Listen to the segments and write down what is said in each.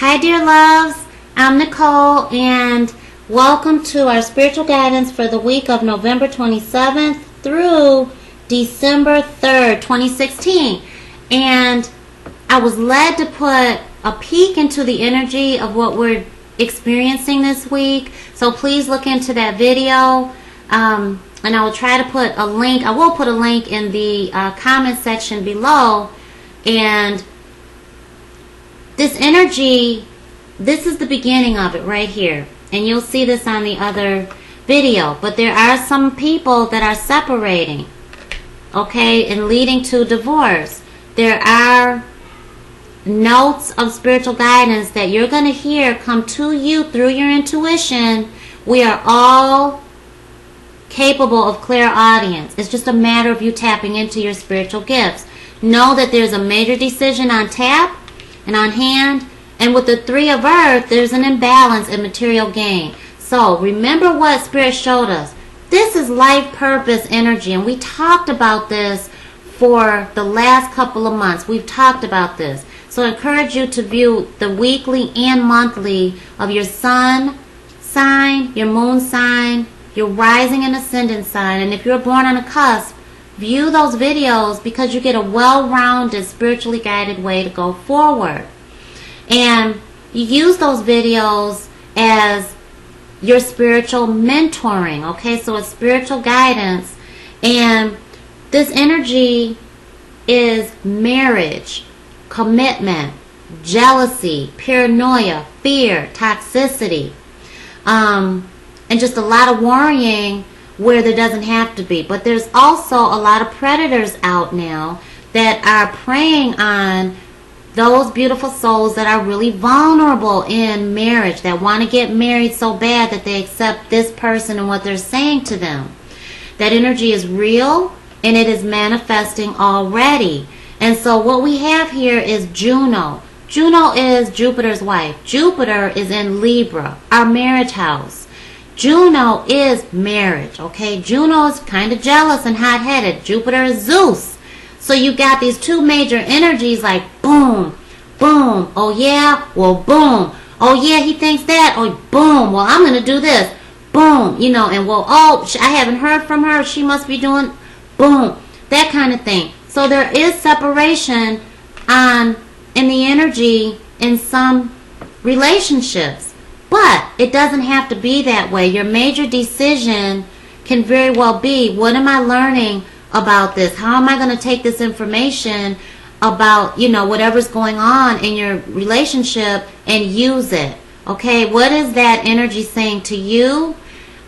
Hi dear loves, I'm Nicole and welcome to our spiritual guidance for the week of November 27th through December 3rd, 2016. And I was led to put a peek into the energy of what we're experiencing this week. So please look into that video. And I will try to put a link. I will put a link in the comment section below. And this energy, this is the beginning of it right here. And you'll see this on the other video. But there are some people that are separating, okay, and leading to divorce. There are notes of spiritual guidance that you're going to hear come to you through your intuition. We are all capable of clairaudience. It's just a matter of you tapping into your spiritual gifts. Know that there's a major decision on tap and on hand, and with the Three of Earth, there's an imbalance in material gain. So remember what Spirit showed us. This is life purpose energy, and we talked about this for the last couple of months. We've talked about this. So I encourage you to view the weekly and monthly of your sun sign, your moon sign, your rising and ascendant sign, and if you're born on a cusp, view those videos because you get a well-rounded, spiritually guided way to go forward. And you use those videos as your spiritual mentoring, okay? So it's spiritual guidance. And this energy is marriage, commitment, jealousy, paranoia, fear, toxicity, and just a lot of worrying where there doesn't have to be. But there's also a lot of predators out now that are preying on those beautiful souls that are really vulnerable in marriage, that want to get married so bad that they accept this person and what they're saying to them. That energy is real and it is manifesting already. And so what we have here is Juno. Juno is Jupiter's wife. Jupiter is in Libra, our marriage house. Juno is marriage, okay? Juno is kind of jealous and hot-headed. Jupiter is Zeus. So you got these two major energies like boom, boom. Oh yeah, well boom. Oh yeah, he thinks that. Oh boom, well I'm going to do this. Boom, you know, and well, oh, I haven't heard from her. She must be doing boom. That kind of thing. So there is separation in the energy in some relationships. But it doesn't have to be that way. Your major decision can very well be, what am I learning about this? How am I going to take this information about, you know, whatever's going on in your relationship and use it? Okay, what is that energy saying to you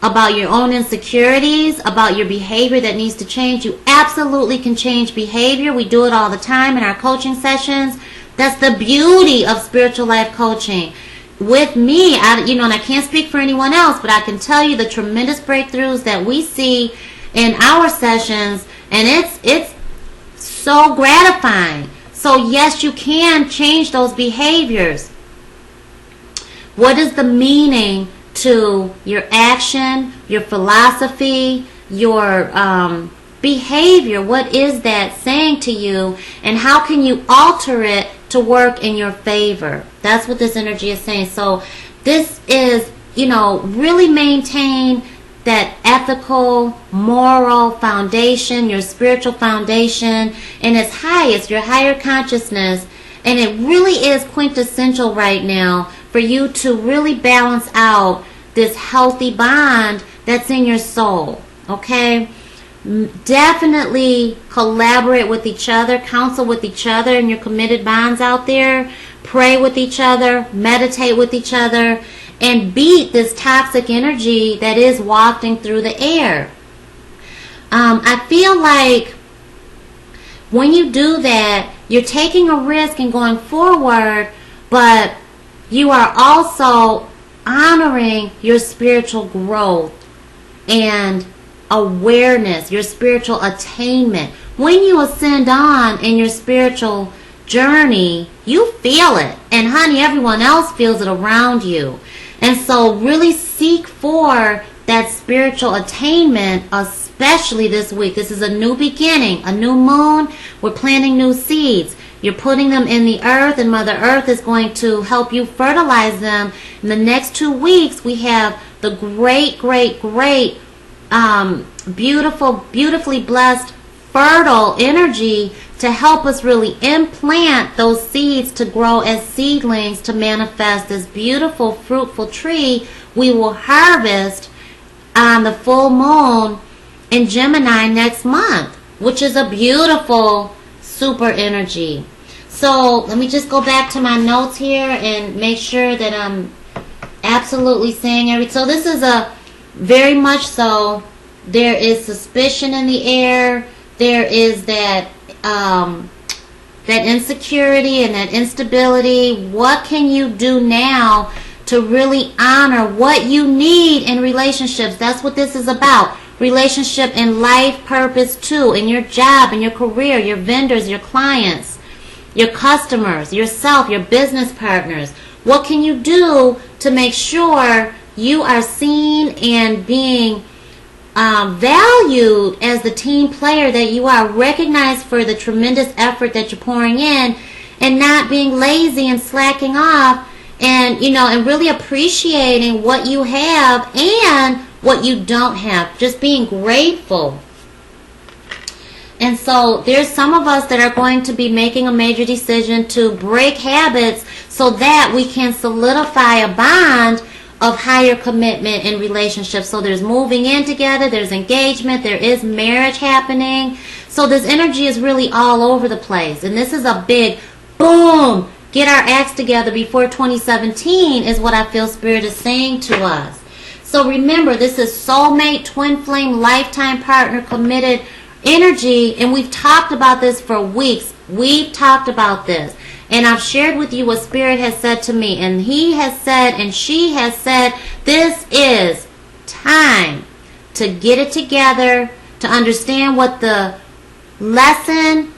about your own insecurities, about your behavior that needs to change? You absolutely can change behavior. We do it all the time in our coaching sessions. That's the beauty of spiritual life coaching. With me, and I can't speak for anyone else, but I can tell you the tremendous breakthroughs that we see in our sessions, and it's so gratifying. So yes, you can change those behaviors. What is the meaning to your action, your philosophy, your behavior? What is that saying to you, and how can you alter it to work in your favor? That's what this energy is saying. So this is, really maintain that ethical, moral foundation, your spiritual foundation, and its highest, your higher consciousness. And it really is quintessential right now for you to really balance out this healthy bond that's in your soul, okay? Definitely collaborate with each other, counsel with each other in your committed bonds out there. Pray with each other, meditate with each other, and beat this toxic energy that is wafting through the air. I feel like when you do that, you're taking a risk and going forward, but you are also honoring your spiritual growth and awareness, your spiritual attainment. When you ascend on in your spiritual journey, you feel it, and honey, everyone else feels it around you. And so really seek for that spiritual attainment, especially this week. This is a new beginning, a new moon. We're planting new seeds. You're putting them in the earth, and Mother Earth is going to help you fertilize them. In the next 2 weeks, we have the great, beautifully blessed, fertile energy to help us really implant those seeds to grow as seedlings to manifest this beautiful, fruitful tree we will harvest on the full moon in Gemini next month, which is a beautiful, super energy. So let me just go back to my notes here and make sure that I'm absolutely saying everything. So this is a very much so, there is suspicion in the air. There is that that insecurity and that instability. What can you do now to really honor what you need in relationships? That's what this is about. Relationship and life purpose too, in your job, in your career, your vendors, your clients, your customers, yourself, your business partners. What can you do to make sure you are seen and being valued as the team player that you are, recognized for the tremendous effort that you're pouring in, and not being lazy and slacking off, and and really appreciating what you have and what you don't have, just being grateful. And so there's some of us that are going to be making a major decision to break habits so that we can solidify a bond of higher commitment in relationships. So there's moving in together, there's engagement, there is marriage happening. So this energy is really all over the place. And this is a big boom, get our acts together before 2017 is what I feel Spirit is saying to us. So remember, this is soulmate, twin flame, lifetime partner, committed energy. And we've talked about this for weeks. We've talked about this. And I've shared with you what Spirit has said to me. And he has said, and she has said, this is time to get it together, to understand what the lesson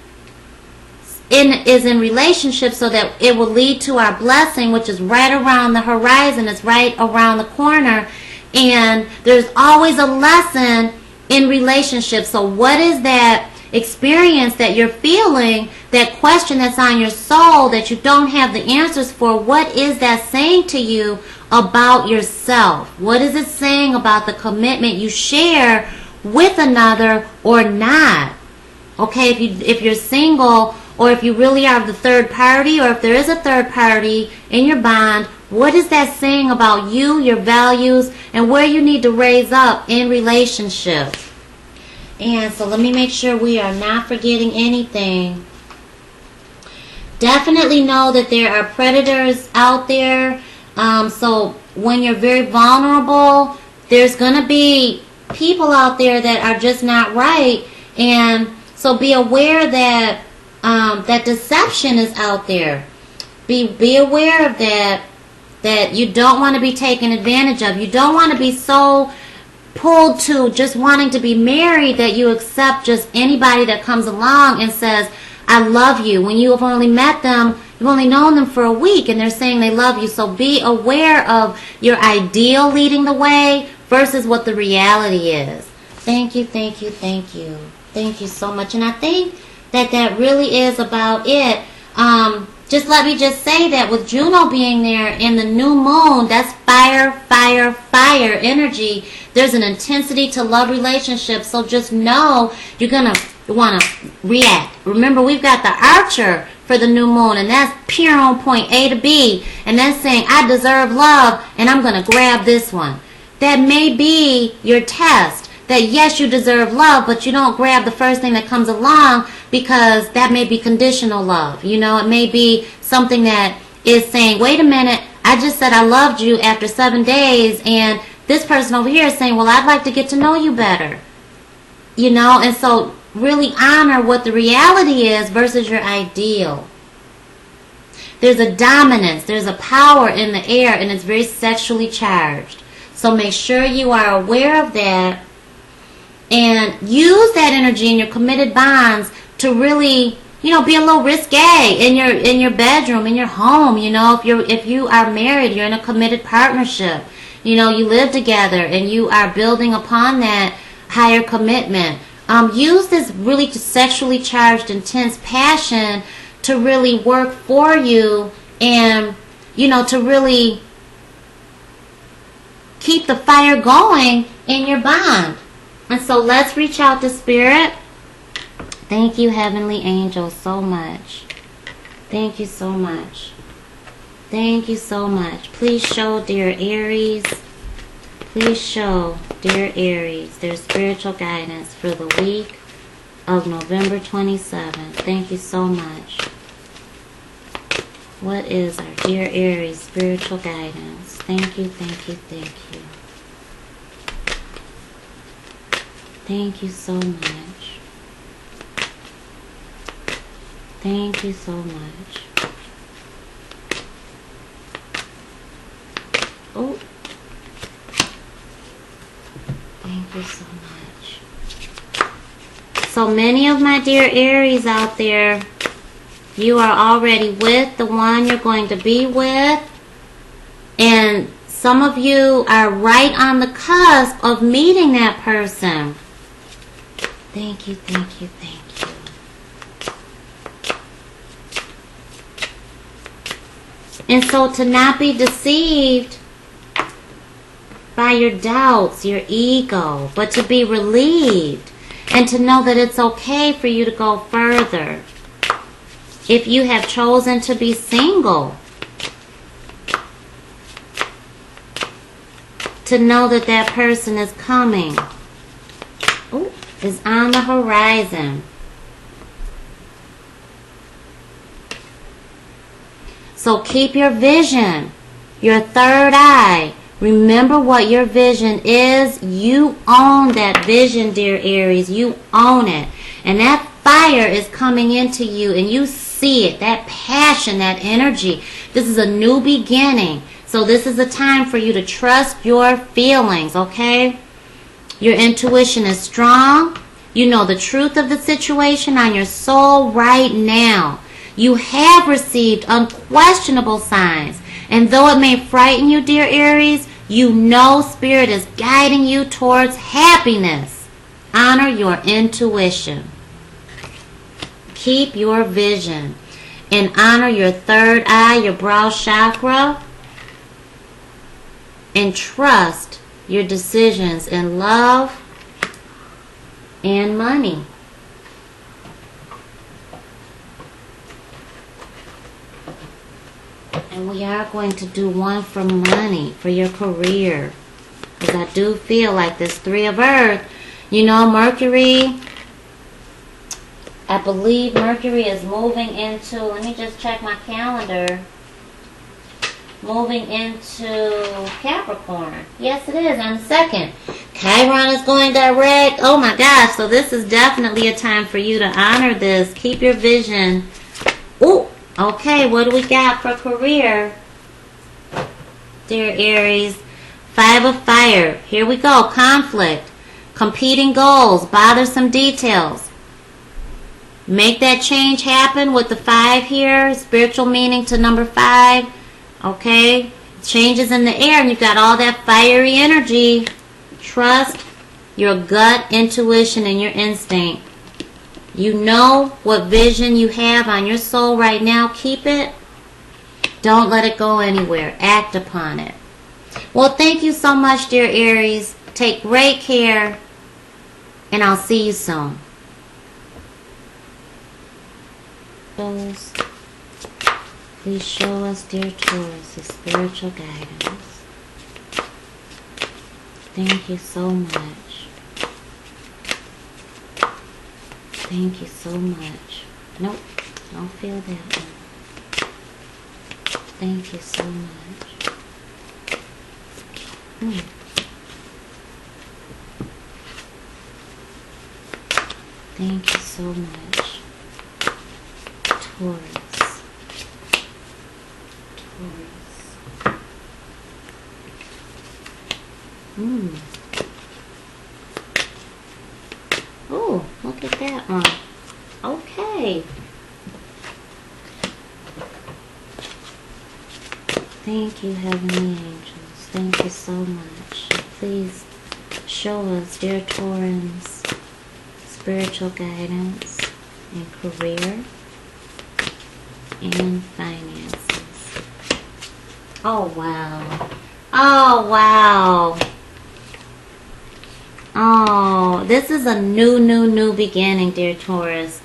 is in relationship, so that it will lead to our blessing, which is right around the horizon. It's right around the corner. And there's always a lesson in relationships. So what is that experience that you're feeling, that question that's on your soul that you don't have the answers for? What is that saying to you about yourself? What is it saying about the commitment you share with another or not? Okay, if you're single, or if you really are the third party, or if there is a third party in your bond, what is that saying about you, your values, and where you need to raise up in relationship? And so let me make sure we are not forgetting anything. Definitely know that there are predators out there. So when you're very vulnerable, there's going to be people out there that are just not right. And so be aware that that deception is out there. Be aware of that you don't want to be taken advantage of. You don't want to be so pulled to just wanting to be married that you accept just anybody that comes along and says, I love you, when you have only met them, you've only known them for a week, and they're saying they love you. So be aware of your ideal leading the way versus what the reality is. Thank you, thank you, thank you. Thank you so much. And I think that really is about it. Just let me just say that with Juno being there in the new moon, that's fire, fire, fire energy. There's an intensity to love relationships. So just know you're going to want to react. Remember, we've got the Archer for the new moon, and that's pure on point, A to B. And that's saying, I deserve love, and I'm going to grab this one. That may be your test. That yes, you deserve love, but you don't grab the first thing that comes along, because that may be conditional love. It may be something that is saying, wait a minute, I just said I loved you after 7 days, and this person over here is saying, well, I'd like to get to know you better. And so really honor what the reality is versus your ideal. There's a dominance, there's a power in the air, and it's very sexually charged. So make sure you are aware of that. And use that energy in your committed bonds to really, be a little risque in your bedroom, in your home. If you are married, you're in a committed partnership. You live together and you are building upon that higher commitment. Use this really sexually charged, intense passion to really work for you and, you know, to really keep the fire going in your bond. And so let's reach out to Spirit. Thank you, Heavenly Angels, so much. Thank you so much. Thank you so much. Please show, dear Aries. Please show, dear Aries, their spiritual guidance for the week of November 27th. Thank you so much. What is our dear Aries spiritual guidance? Thank you, thank you, thank you. Thank you so much. Thank you so much. Oh. Thank you so much. So many of my dear Aries out there, you are already with the one you're going to be with. And some of you are right on the cusp of meeting that person. Thank you, thank you, thank you. And so to not be deceived by your doubts, your ego, but to be relieved and to know that it's okay for you to go further. If you have chosen to be single, to know that that person is coming, is on the horizon. So keep your vision, your third eye. Remember what your vision is. You own that vision, dear Aries. You own it. And that fire is coming into you and you see it. That passion, that energy. This is a new beginning. So this is a time for you to trust your feelings, okay? Your intuition is strong. You know the truth of the situation on your soul right now. You have received unquestionable signs. And though it may frighten you, dear Aries, you know Spirit is guiding you towards happiness. Honor your intuition. Keep your vision. And honor your third eye, your brow chakra. And trust your decisions in love and money. And we are going to do one for money, for your career. Because I do feel like this Three of Earth, you know, Mercury, I believe Mercury is moving into, let me just check my calendar, moving into Capricorn. Yes, it is, on the 2nd. Chiron is going direct. Oh my gosh, so this is definitely a time for you to honor this. Keep your vision. Ooh, okay, what do we got for career? Dear Aries, 5 of Fire. Here we go, conflict, competing goals, bothersome details. Make that change happen with the 5 here. Spiritual meaning to number 5. Okay, changes in the air and you've got all that fiery energy. Trust your gut intuition and your instinct. You know what vision you have on your soul right now. Keep it. Don't let it go anywhere. Act upon it. Well, thank you so much, dear Aries. Take great care and I'll see you soon. Please show us, dear Taurus, the spiritual guidance. Thank you so much. Thank you so much. Nope, don't feel that one. Thank you so much. Thank you so much. Taurus. Oh, look at that one. Okay. Thank you, Heavenly Angels. Thank you so much. Please show us, dear Taurans, spiritual guidance and career. and finances. Oh, wow. Oh, wow. Oh, this is a new beginning, dear Taurus.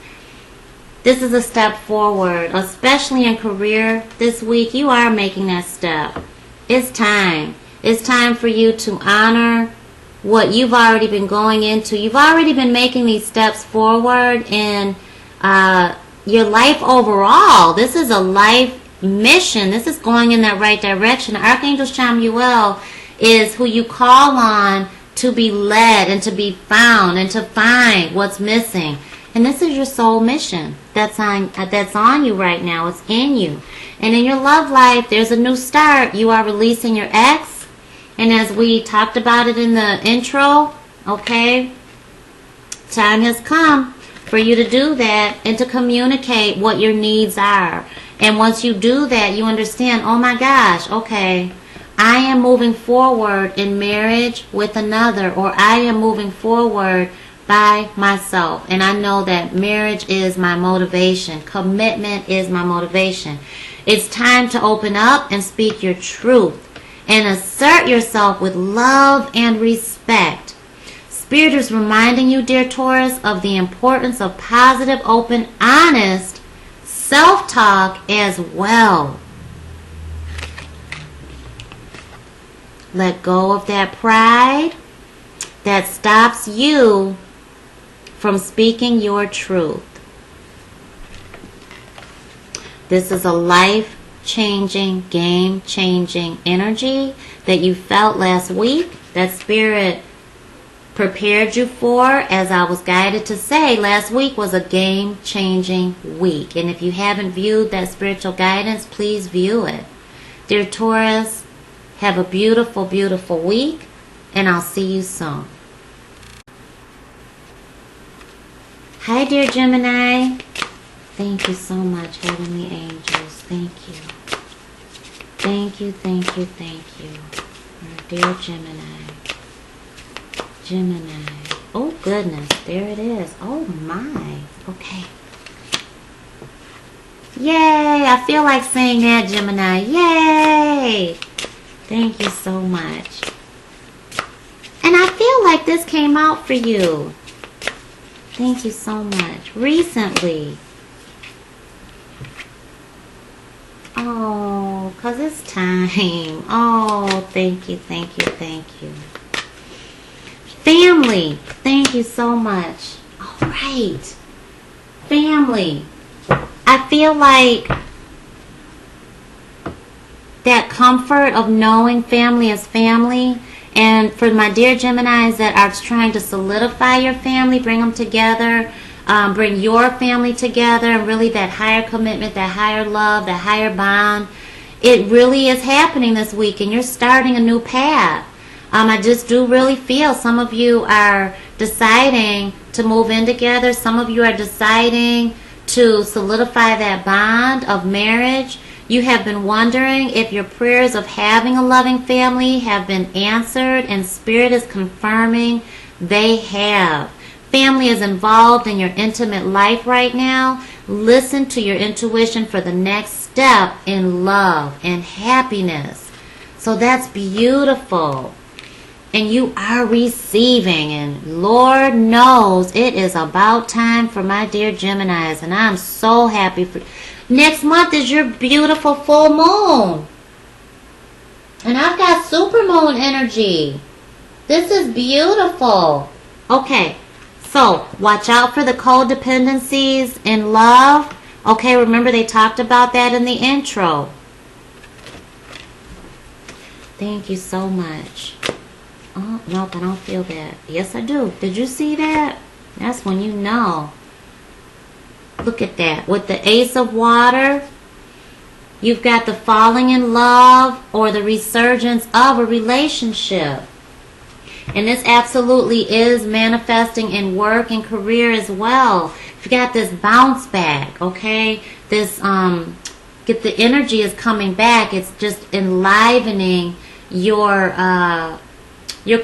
This is a step forward, especially in career this week. You are making that step. It's time. It's time for you to honor what you've already been going into. You've already been making these steps forward in your life overall. This is a life mission. This is going in that right direction. Archangel Chamuel is who you call on to be led and to be found and to find what's missing. And this is your soul mission that's on you right now. It's in you. And in your love life, there's a new start. You are releasing your ex. And as we talked about it in the intro, okay, time has come for you to do that and to communicate what your needs are. And once you do that, you understand, oh my gosh, okay, I am moving forward in marriage with another, or I am moving forward by myself. And I know that marriage is my motivation. Commitment is my motivation. It's time to open up and speak your truth and assert yourself with love and respect. Spirit is reminding you, dear Taurus, of the importance of positive, open, honest self-talk as well. Let go of that pride that stops you from speaking your truth. This is a life-changing, game-changing energy that you felt last week. That Spirit prepared you for, as I was guided to say. Last week was a game-changing week. And if you haven't viewed that spiritual guidance, please view it. Dear Taurus, have a beautiful, beautiful week, and I'll see you soon. Hi, dear Gemini. Thank you so much, Heavenly Angels. Thank you. Thank you, thank you, thank you. Our dear Gemini. Gemini. Oh, goodness. There it is. Oh, my. Okay. Yay. I feel like saying that, Gemini. Yay. Thank you so much. And I feel like this came out for you. Thank you so much. Recently. Oh, because it's time. Oh, thank you, thank you, thank you. Family. Thank you so much. All right. Family. I feel like that comfort of knowing family is family. And for my dear Geminis that are trying to solidify your family, bring them together, bring your family together, and really that higher commitment, that higher love, that higher bond, it really is happening this week, and you're starting a new path. I just do really feel some of you are deciding to move in together. Some of you are deciding to solidify that bond of marriage. You have been wondering if your prayers of having a loving family have been answered, and Spirit is confirming they have. Family is involved in your intimate life right now. Listen to your intuition for the next step in love and happiness. So that's beautiful. And you are receiving, and Lord knows it is about time for my dear Geminis, and I'm so happy for next month is your beautiful full moon. And I've got supermoon energy. This is beautiful. Okay, so watch out for the codependencies in love. Okay, remember they talked about that in the intro. Thank you so much. Oh, nope, I don't feel that. Yes, I do. Did you see that? That's when you know. Look at that. With the Ace of Water, you've got the falling in love or the resurgence of a relationship. And this absolutely is manifesting in work and career as well. You've got this bounce back, okay? This, get the energy is coming back. It's just enlivening your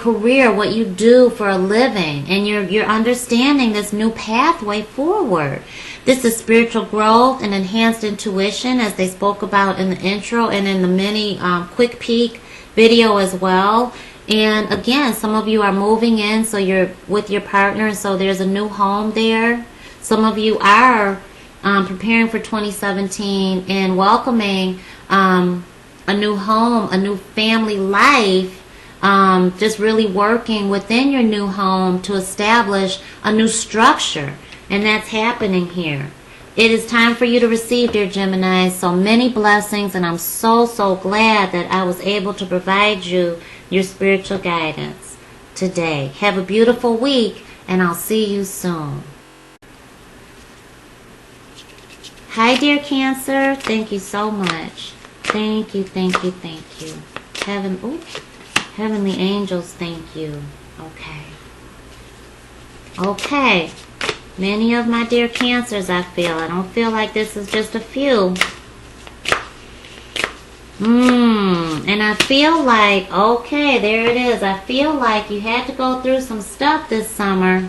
career, what you do for a living, and you're understanding this new pathway forward. This is spiritual growth and enhanced intuition, as they spoke about in the intro and in the mini quick peek video as well. And again, some of you are moving in, so you're with your partner, so there's a new home there. Some of you are preparing for 2017 and welcoming a new home, a new family life. Just really working within your new home to establish a new structure. And that's happening here. It is time for you to receive, dear Gemini. So many blessings, and I'm so glad that I was able to provide you your spiritual guidance today. Have a beautiful week, and I'll see you soon. Hi, dear Cancer. Thank you so much. Thank you. Heavenly angels, thank you. Okay. Many of my dear Cancers, I don't feel like this is just a few. And I feel like, okay, there it is. I feel like you had to go through some stuff this summer.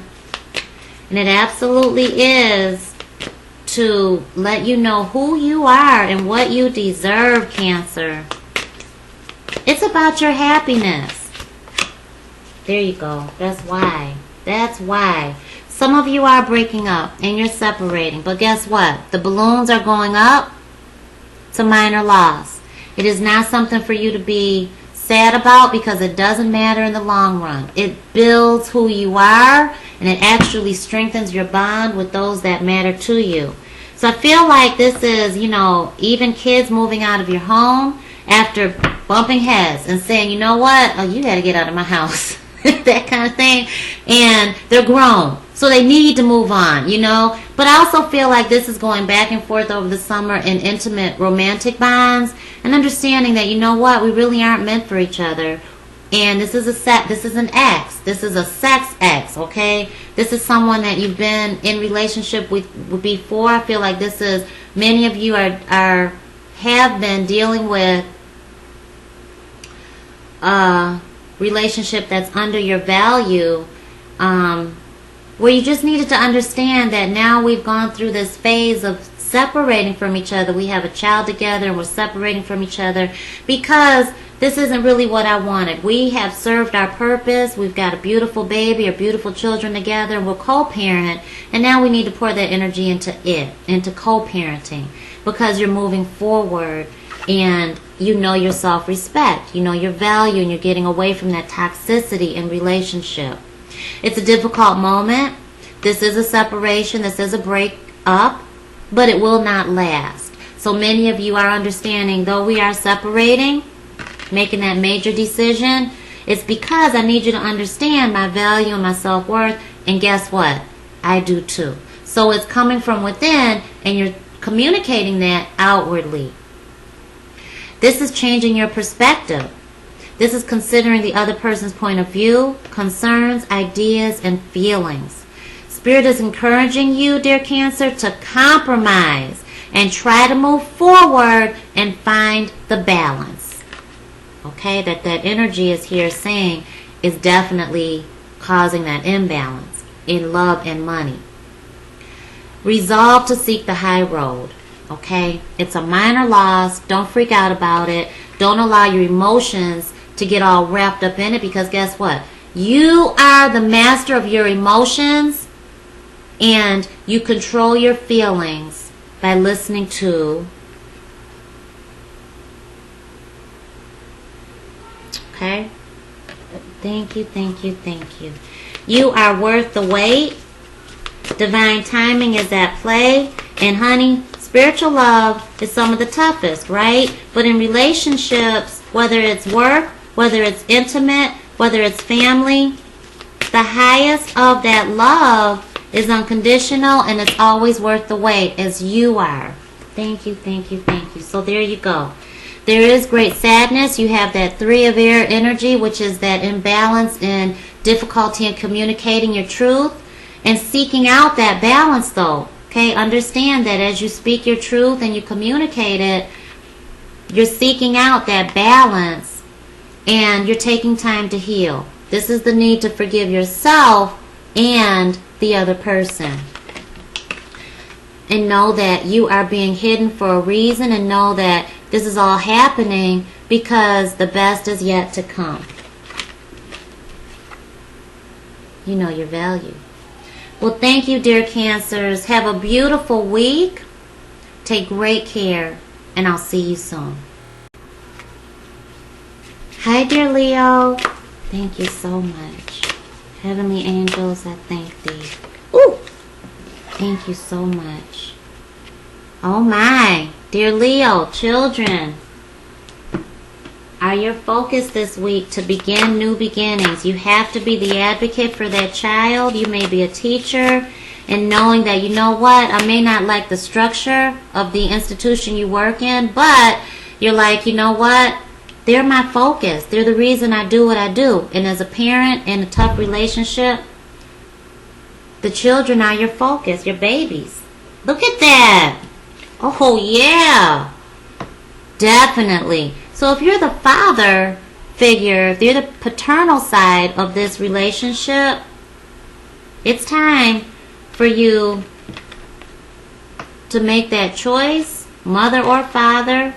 And it absolutely is to let you know who you are and what you deserve, Cancer. It's about your happiness. There you go. That's why. Some of you are breaking up and you're separating. But guess what? The balloons are going up to minor loss. It is not something for you to be sad about, because it doesn't matter in the long run. It builds who you are, and it actually strengthens your bond with those that matter to you. So I feel like this is, even kids moving out of your home after bumping heads and saying, you know what? Oh, you got to get out of my house. That kind of thing. And they're grown, so they need to move on, But I also feel like this is going back and forth over the summer in intimate romantic bonds, and understanding that, you know what, we really aren't meant for each other. And this is an ex. This is a sex ex, okay? This is someone that you've been in relationship with before. I feel like this is, many of you have been dealing with relationship that's under your value, where you just needed to understand that now we've gone through this phase of separating from each other. We have a child together and we're separating from each other because this isn't really what I wanted. We have served our purpose. We've got a beautiful baby or beautiful children together, and we'll co-parent, and now we need to pour that energy into co-parenting, because you're moving forward and you know your self-respect, you know your value, and you're getting away from that toxicity in relationship. It's a difficult moment. This is a separation. This is a break up, but it will not last. So many of you are understanding, though we are separating, making that major decision, it's because I need you to understand my value and my self-worth, and guess what? I do too. So it's coming from within, and you're communicating that outwardly. This is changing your perspective. This is considering the other person's point of view, concerns, ideas, and feelings. Spirit is encouraging you, dear Cancer, to compromise and try to move forward and find the balance. Okay, that energy is here saying is definitely causing that imbalance in love and money. Resolve to seek the high road. Okay, it's a minor loss. Don't freak out about it. Don't allow your emotions to get all wrapped up in it, because guess what? You are the master of your emotions, and you control your feelings by listening to. Okay? Thank you. You are worth the wait. Divine timing is at play. And honey, spiritual love is some of the toughest, right? But in relationships, whether it's work, whether it's intimate, whether it's family, the highest of that love is unconditional, and it's always worth the wait, as you are. Thank you. So there you go. There is great sadness. You have that 3 of air energy, which is that imbalance and difficulty in communicating your truth and seeking out that balance, though. Okay, understand that as you speak your truth and you communicate it, you're seeking out that balance, and you're taking time to heal. This is the need to forgive yourself and the other person. and know that you are being hidden for a reason, and know that this is all happening because the best is yet to come. You know your value. Well, thank you, dear Cancers. Have a beautiful week. Take great care, and I'll see you soon. Hi, dear Leo. Thank you so much. Heavenly angels, I thank thee. Ooh! Thank you so much. Oh my, dear Leo, children are your focus this week to begin new beginnings. You have to be the advocate for that child. You may be a teacher, and knowing that, you know what, I may not like the structure of the institution you work in, but you're like, you know what, they're my focus. They're the reason I do what I do. And as a parent in a tough relationship, the children are your focus, your babies. Look at that. Oh, yeah. Definitely. So if you're the father figure, if you're the paternal side of this relationship, it's time for you to make that choice, mother or father,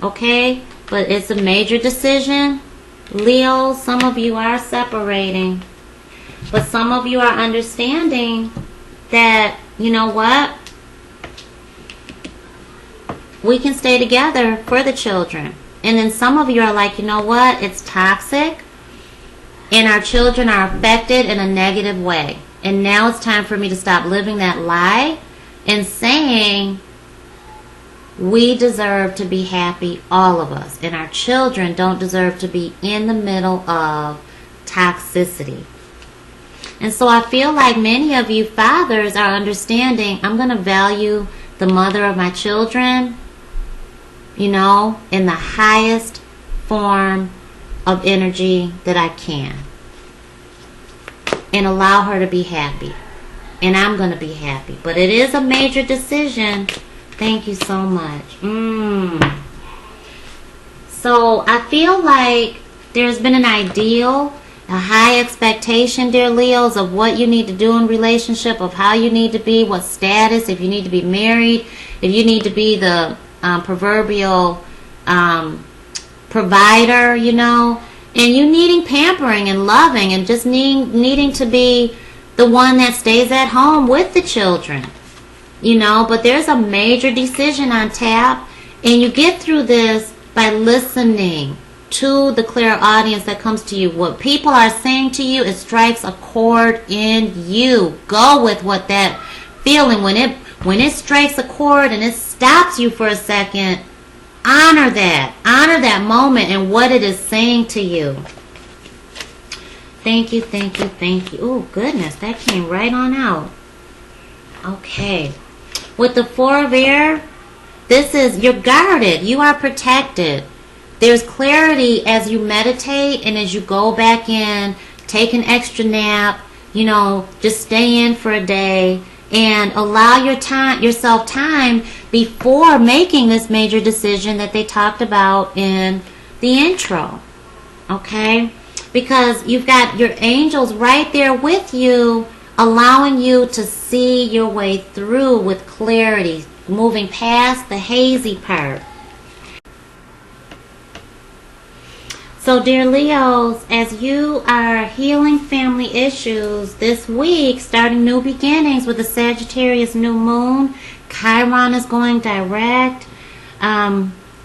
okay? But it's a major decision. Leo, some of you are separating, but some of you are understanding that, you know what, we can stay together for the children. And then some of you are like, you know what, it's toxic, and our children are affected in a negative way. And now it's time for me to stop living that lie and saying we deserve to be happy, all of us. And our children don't deserve to be in the middle of toxicity. And so I feel like many of you fathers are understanding, I'm going to value the mother of my children, you know, in the highest form of energy that I can. And allow her to be happy. And I'm going to be happy. But it is a major decision. Thank you so much. So I feel like there's been an ideal, a high expectation, dear Leos, of what you need to do in relationship, of how you need to be, what status, if you need to be married, if you need to be the proverbial provider, you know. And you needing pampering and loving, and just needing to be the one that stays at home with the children, you know. But there's a major decision on tap, and you get through this by listening to the clear audience that comes to you. What people are saying to you, it strikes a chord in you. Go with what that feeling, when it strikes a chord and it stops you for a second, honor that moment and what it is saying to you. Thank you, thank you, thank you. Oh, goodness, that came right on out. Okay. With the Four of Air, this is, you're guarded. You are protected. There's clarity as you meditate and as you go back in, take an extra nap, you know, just stay in for a day and allow yourself time before making this major decision that they talked about in the intro. Okay? Because you've got your angels right there with you, allowing you to see your way through with clarity, moving past the hazy part. So, dear Leos, as you are healing family issues this week, starting new beginnings with the Sagittarius new moon, Chiron is going direct.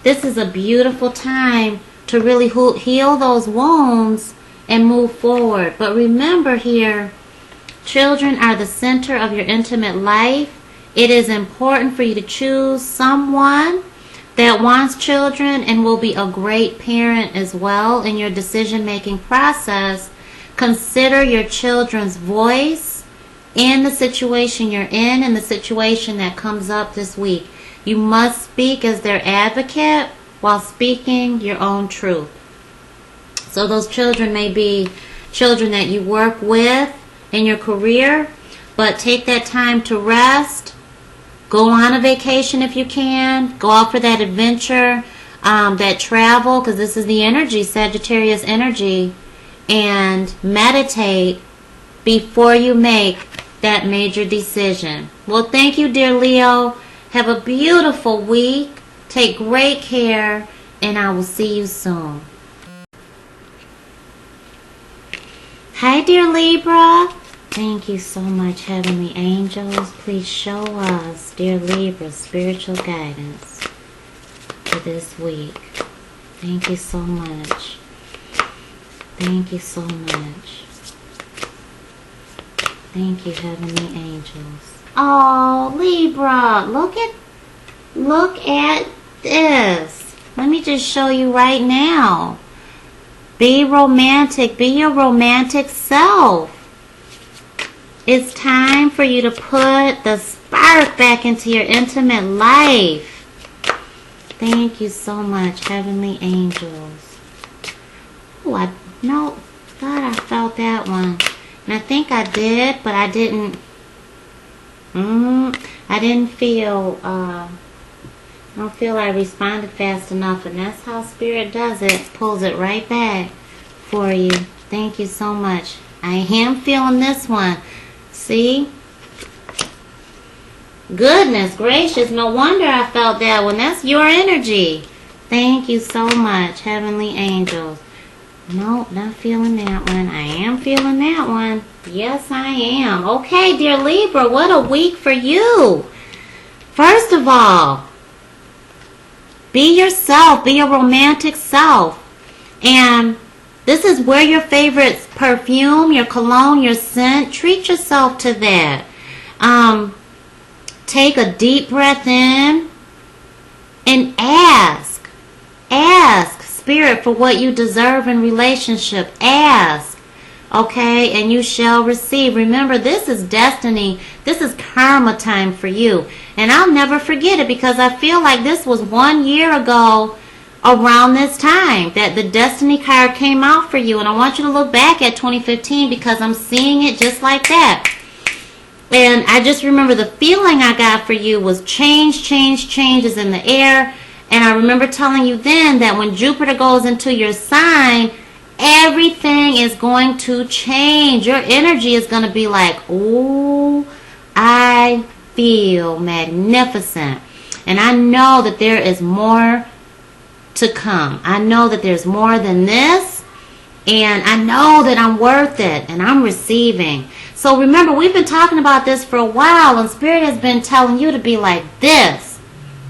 This is a beautiful time to really heal those wounds and move forward. But remember here, children are the center of your intimate life. It is important for you to choose someone that wants children and will be a great parent as well in your decision-making process. Consider your children's voice in the situation you're in and the situation that comes up this week. You must speak as their advocate while speaking your own truth. So those children may be children that you work with in your career, but take that time to rest. Go on a vacation if you can. Go out for that adventure, that travel, because this is the energy, Sagittarius energy. And meditate before you make that major decision. Well, thank you, dear Leo. Have a beautiful week. Take great care, and I will see you soon. Hi, dear Libra. Thank you so much, Heavenly Angels. Please show us, dear Libra, spiritual guidance for this week. Thank you so much. Thank you so much. Thank you, Heavenly Angels. Oh, Libra, look at this. Let me just show you right now. Be romantic. Be your romantic self. It's time for you to put the spark back into your intimate life. Thank you so much, Heavenly Angels. Oh, I thought I felt that one. And I think I did, but I didn't. I didn't feel. I don't feel I responded fast enough, and that's how Spirit does it. Pulls it right back for you. Thank you so much. I am feeling this one. See? Goodness gracious, no wonder I felt that one. That's your energy. Thank you so much, Heavenly Angels. No, not feeling that one. I am feeling that one. Yes, I am. Okay, dear Libra, what a week for you. First of all, be yourself. Be your romantic self. And this is where your favorite perfume, your cologne, your scent. Treat yourself to that. Take a deep breath in and ask. Ask Spirit for what you deserve in relationship. Ask. Okay, and you shall receive. Remember, this is destiny. This is karma time for you. And I'll never forget it, because I feel like this was 1 year ago around this time that the destiny card came out for you. And I want you to look back at 2015, because I'm seeing it just like that. And I just remember the feeling I got for you was change is in the air. And I remember telling you then that when Jupiter goes into your sign, everything is going to change. Your energy is going to be like, ooh, I feel magnificent. And I know that there is more to come. I know that there's more than this. And I know that I'm worth it. And I'm receiving. So remember, we've been talking about this for a while. And Spirit has been telling you to be like this.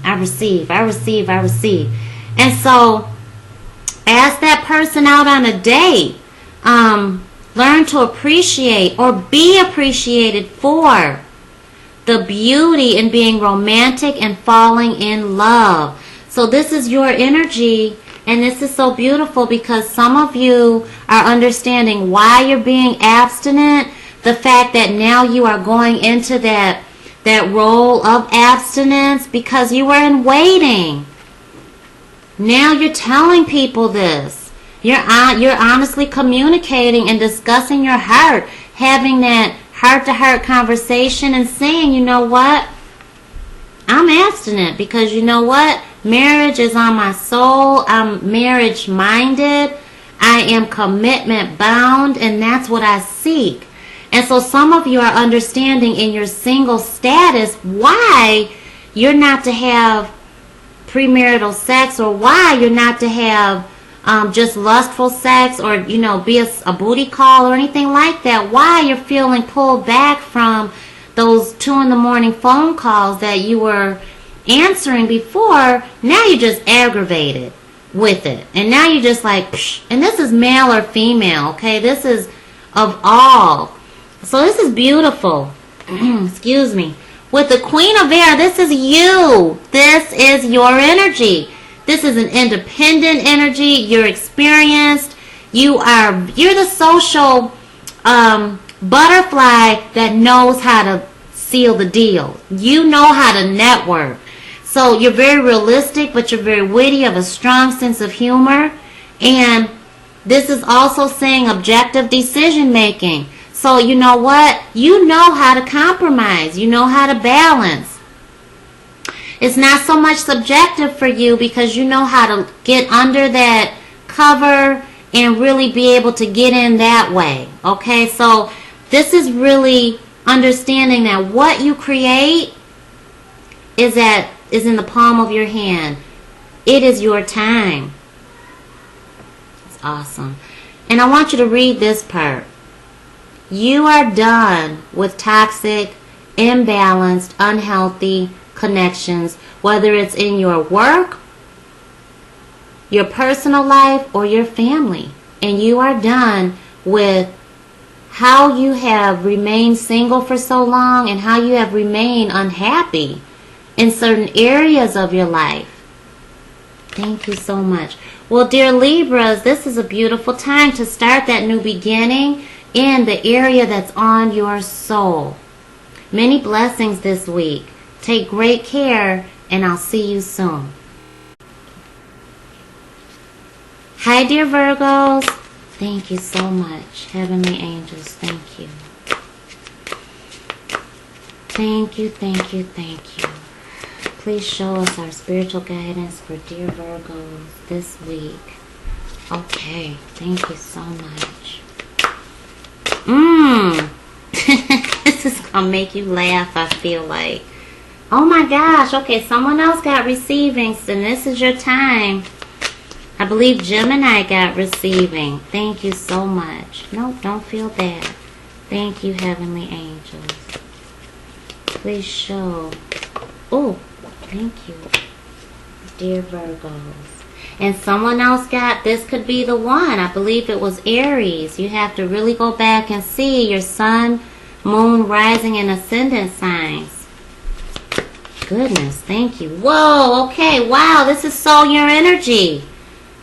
I receive, I receive, I receive. And so ask that person out on a date. Learn to appreciate or be appreciated for the beauty in being romantic and falling in love. So this is your energy, and this is so beautiful because some of you are understanding why you're being abstinent. The fact that now you are going into that role of abstinence because you were in waiting. Now you're telling people this. You're honestly communicating and discussing your heart, having that heart-to-heart conversation and saying, you know what? I'm abstinent because you know what? Marriage is on my soul. I'm marriage-minded. I am commitment-bound, and that's what I seek. And so some of you are understanding in your single status why you're not to have premarital sex, or why you're not to have just lustful sex, or be a booty call or anything like that. Why you're feeling pulled back from those 2 a.m. phone calls that you were answering before. Now you're just aggravated with it, and now you're just like, psh. And this is male or female, okay? This is of all. So this is beautiful. Excuse me. With the Queen of Air, this is you. This is your energy. This is an independent energy. You're experienced. You're the social butterfly that knows how to seal the deal. You know how to network. So you're very realistic, but you're very witty, have a strong sense of humor. And this is also saying objective decision making. So you know what? You know how to compromise. You know how to balance. It's not so much subjective for you because you know how to get under that cover and really be able to get in that way. Okay, so this is really understanding that what you create is in the palm of your hand. It is your time. It's awesome. And I want you to read this part. You are done with toxic, imbalanced, unhealthy connections, whether it's in your work, your personal life, or your family. And you are done with how you have remained single for so long and how you have remained unhappy in certain areas of your life. Thank you so much. Well, dear Libras, this is a beautiful time to start that new beginning in the area that's on your soul. Many blessings this week. Take great care, and I'll see you soon. Hi, dear Virgos. Thank you so much. Heavenly angels, thank you. Thank you, thank you, thank you. Please show us our spiritual guidance for dear Virgos this week. Okay, thank you so much. This is going to make you laugh, I feel like. Oh my gosh, okay, someone else got receivings, and this is your time. I believe Gemini got receiving. Thank you so much. Nope, don't feel bad. Thank you, heavenly angels. Please show. Oh, thank you, dear Virgos. And someone else got, this could be the one. I believe it was Aries. You have to really go back and see your sun, moon, rising, and ascendant signs. Goodness, thank you. Whoa, okay, wow, this is solar energy.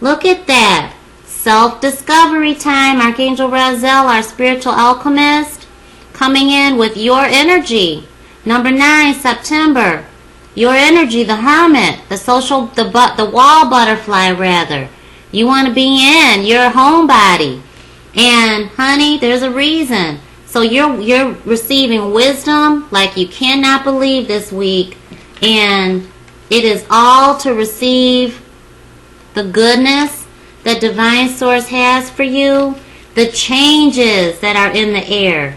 Look at that. Self-discovery time. Archangel Raziel, our spiritual alchemist, coming in with your energy. Number 9, September. Your energy, the hermit, the wall butterfly rather. You want to be in your homebody. And honey, there's a reason. So you're receiving wisdom like you cannot believe this week. And it is all to receive the goodness that divine source has for you, the changes that are in the air.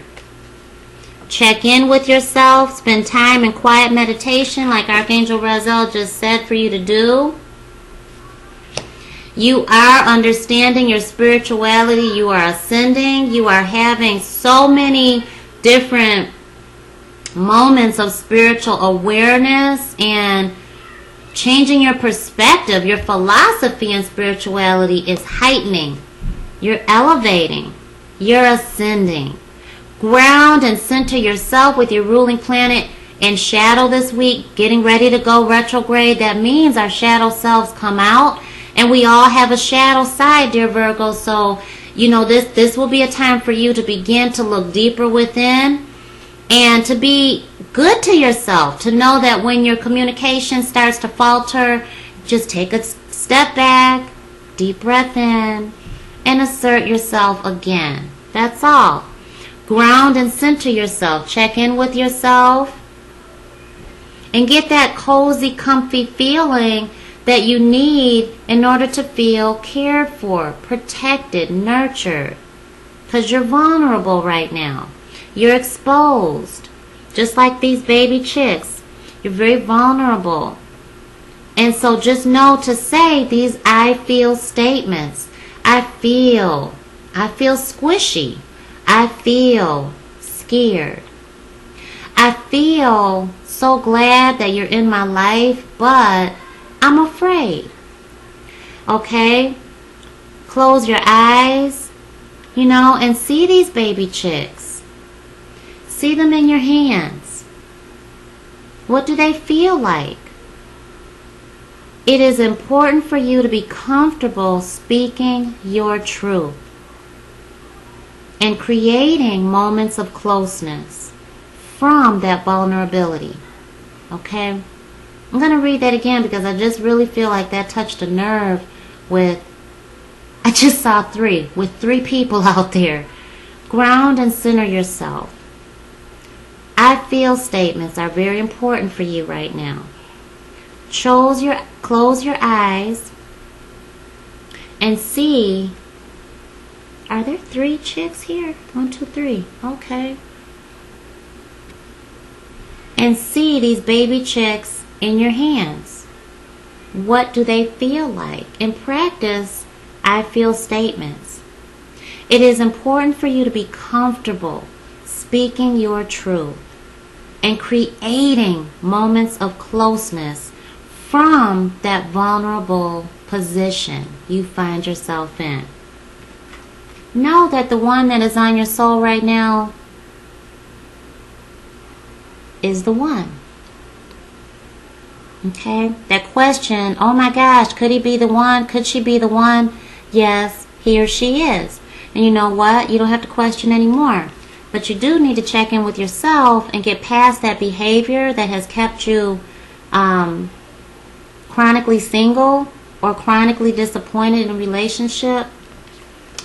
Check in with yourself, spend time in quiet meditation like Archangel Raziel just said for you to do. You are understanding your spirituality, you are ascending, you are having so many different moments of spiritual awareness and changing your perspective. Your philosophy in spirituality is heightening. You're elevating. You're ascending. Ground and center yourself with your ruling planet in shadow this week, getting ready to go retrograde. That means our shadow selves come out, and we all have a shadow side, dear Virgo. So, you know, this will be a time for you to begin to look deeper within and to be good to yourself, to know that when your communication starts to falter, just take a step back, deep breath in, and assert yourself again. That's all. Ground and center yourself. Check in with yourself and get that cozy, comfy feeling that you need in order to feel cared for, protected, nurtured. Because you're vulnerable right now. You're exposed. Just like these baby chicks. You're very vulnerable. And so just know to say these I feel statements. I feel squishy. I feel scared. I feel so glad that you're in my life, but I'm afraid. Okay? Close your eyes, you know, and see these baby chicks. See them in your hands. What do they feel like? It is important for you to be comfortable speaking your truth and creating moments of closeness from that vulnerability. Okay? I'm going to read that again because I just really feel like that touched a nerve I just saw 3 people out there. Ground and center yourself. I feel statements are very important for you right now. Close your eyes and see. Are there 3 chicks here? 1, 2, 3. Okay. and see these baby chicks in your hands. What do they feel like? And practice I feel statements. It is important for you to be comfortable speaking your truth and creating moments of closeness from that vulnerable position you find yourself in. Know that the one that is on your soul right now is the one. Okay? That question, oh my gosh, could he be the one? Could she be the one? Yes, he or she is. And you know what? You don't have to question anymore. But you do need to check in with yourself and get past that behavior that has kept you chronically single or chronically disappointed in a relationship,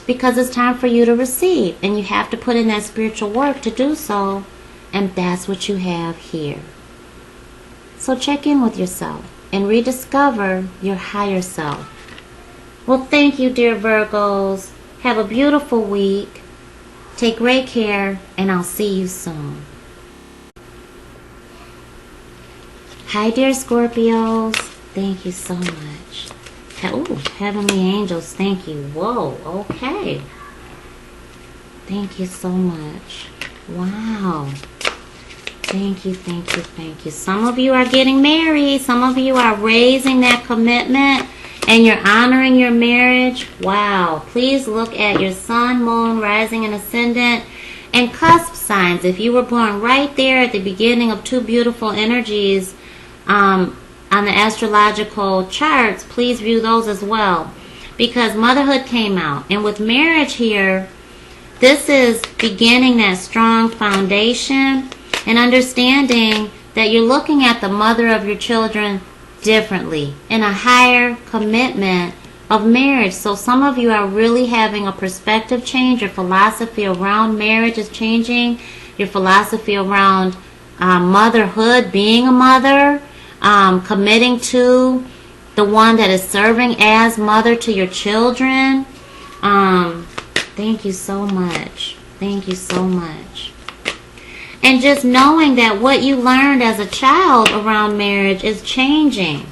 because it's time for you to receive, and you have to put in that spiritual work to do so, and that's what you have here. So check in with yourself and rediscover your higher self. Well, thank you, dear Virgos. Have a beautiful week. Take great care, and I'll see you soon. Hi, dear Scorpios. Thank you so much. Oh, heavenly angels, thank you. Whoa, okay. Thank you so much. Wow. Thank you, thank you, thank you. Some of you are getting married. Some of you are raising that commitment, and you're honoring your marriage. Wow. Please look at your sun, moon, rising, and ascendant, and cusp signs. If you were born right there at the beginning of two beautiful energies, on the astrological charts, please view those as well, because motherhood came out. And with marriage here, this is beginning that strong foundation and understanding that you're looking at the mother of your children differently, in a higher commitment of marriage. So some of you are really having a perspective change. Your philosophy around marriage is changing. Your philosophy around motherhood, being a mother, committing to the one that is serving as mother to your children. Thank you so much. Thank you so much. And just knowing that what you learned as a child around marriage is changing.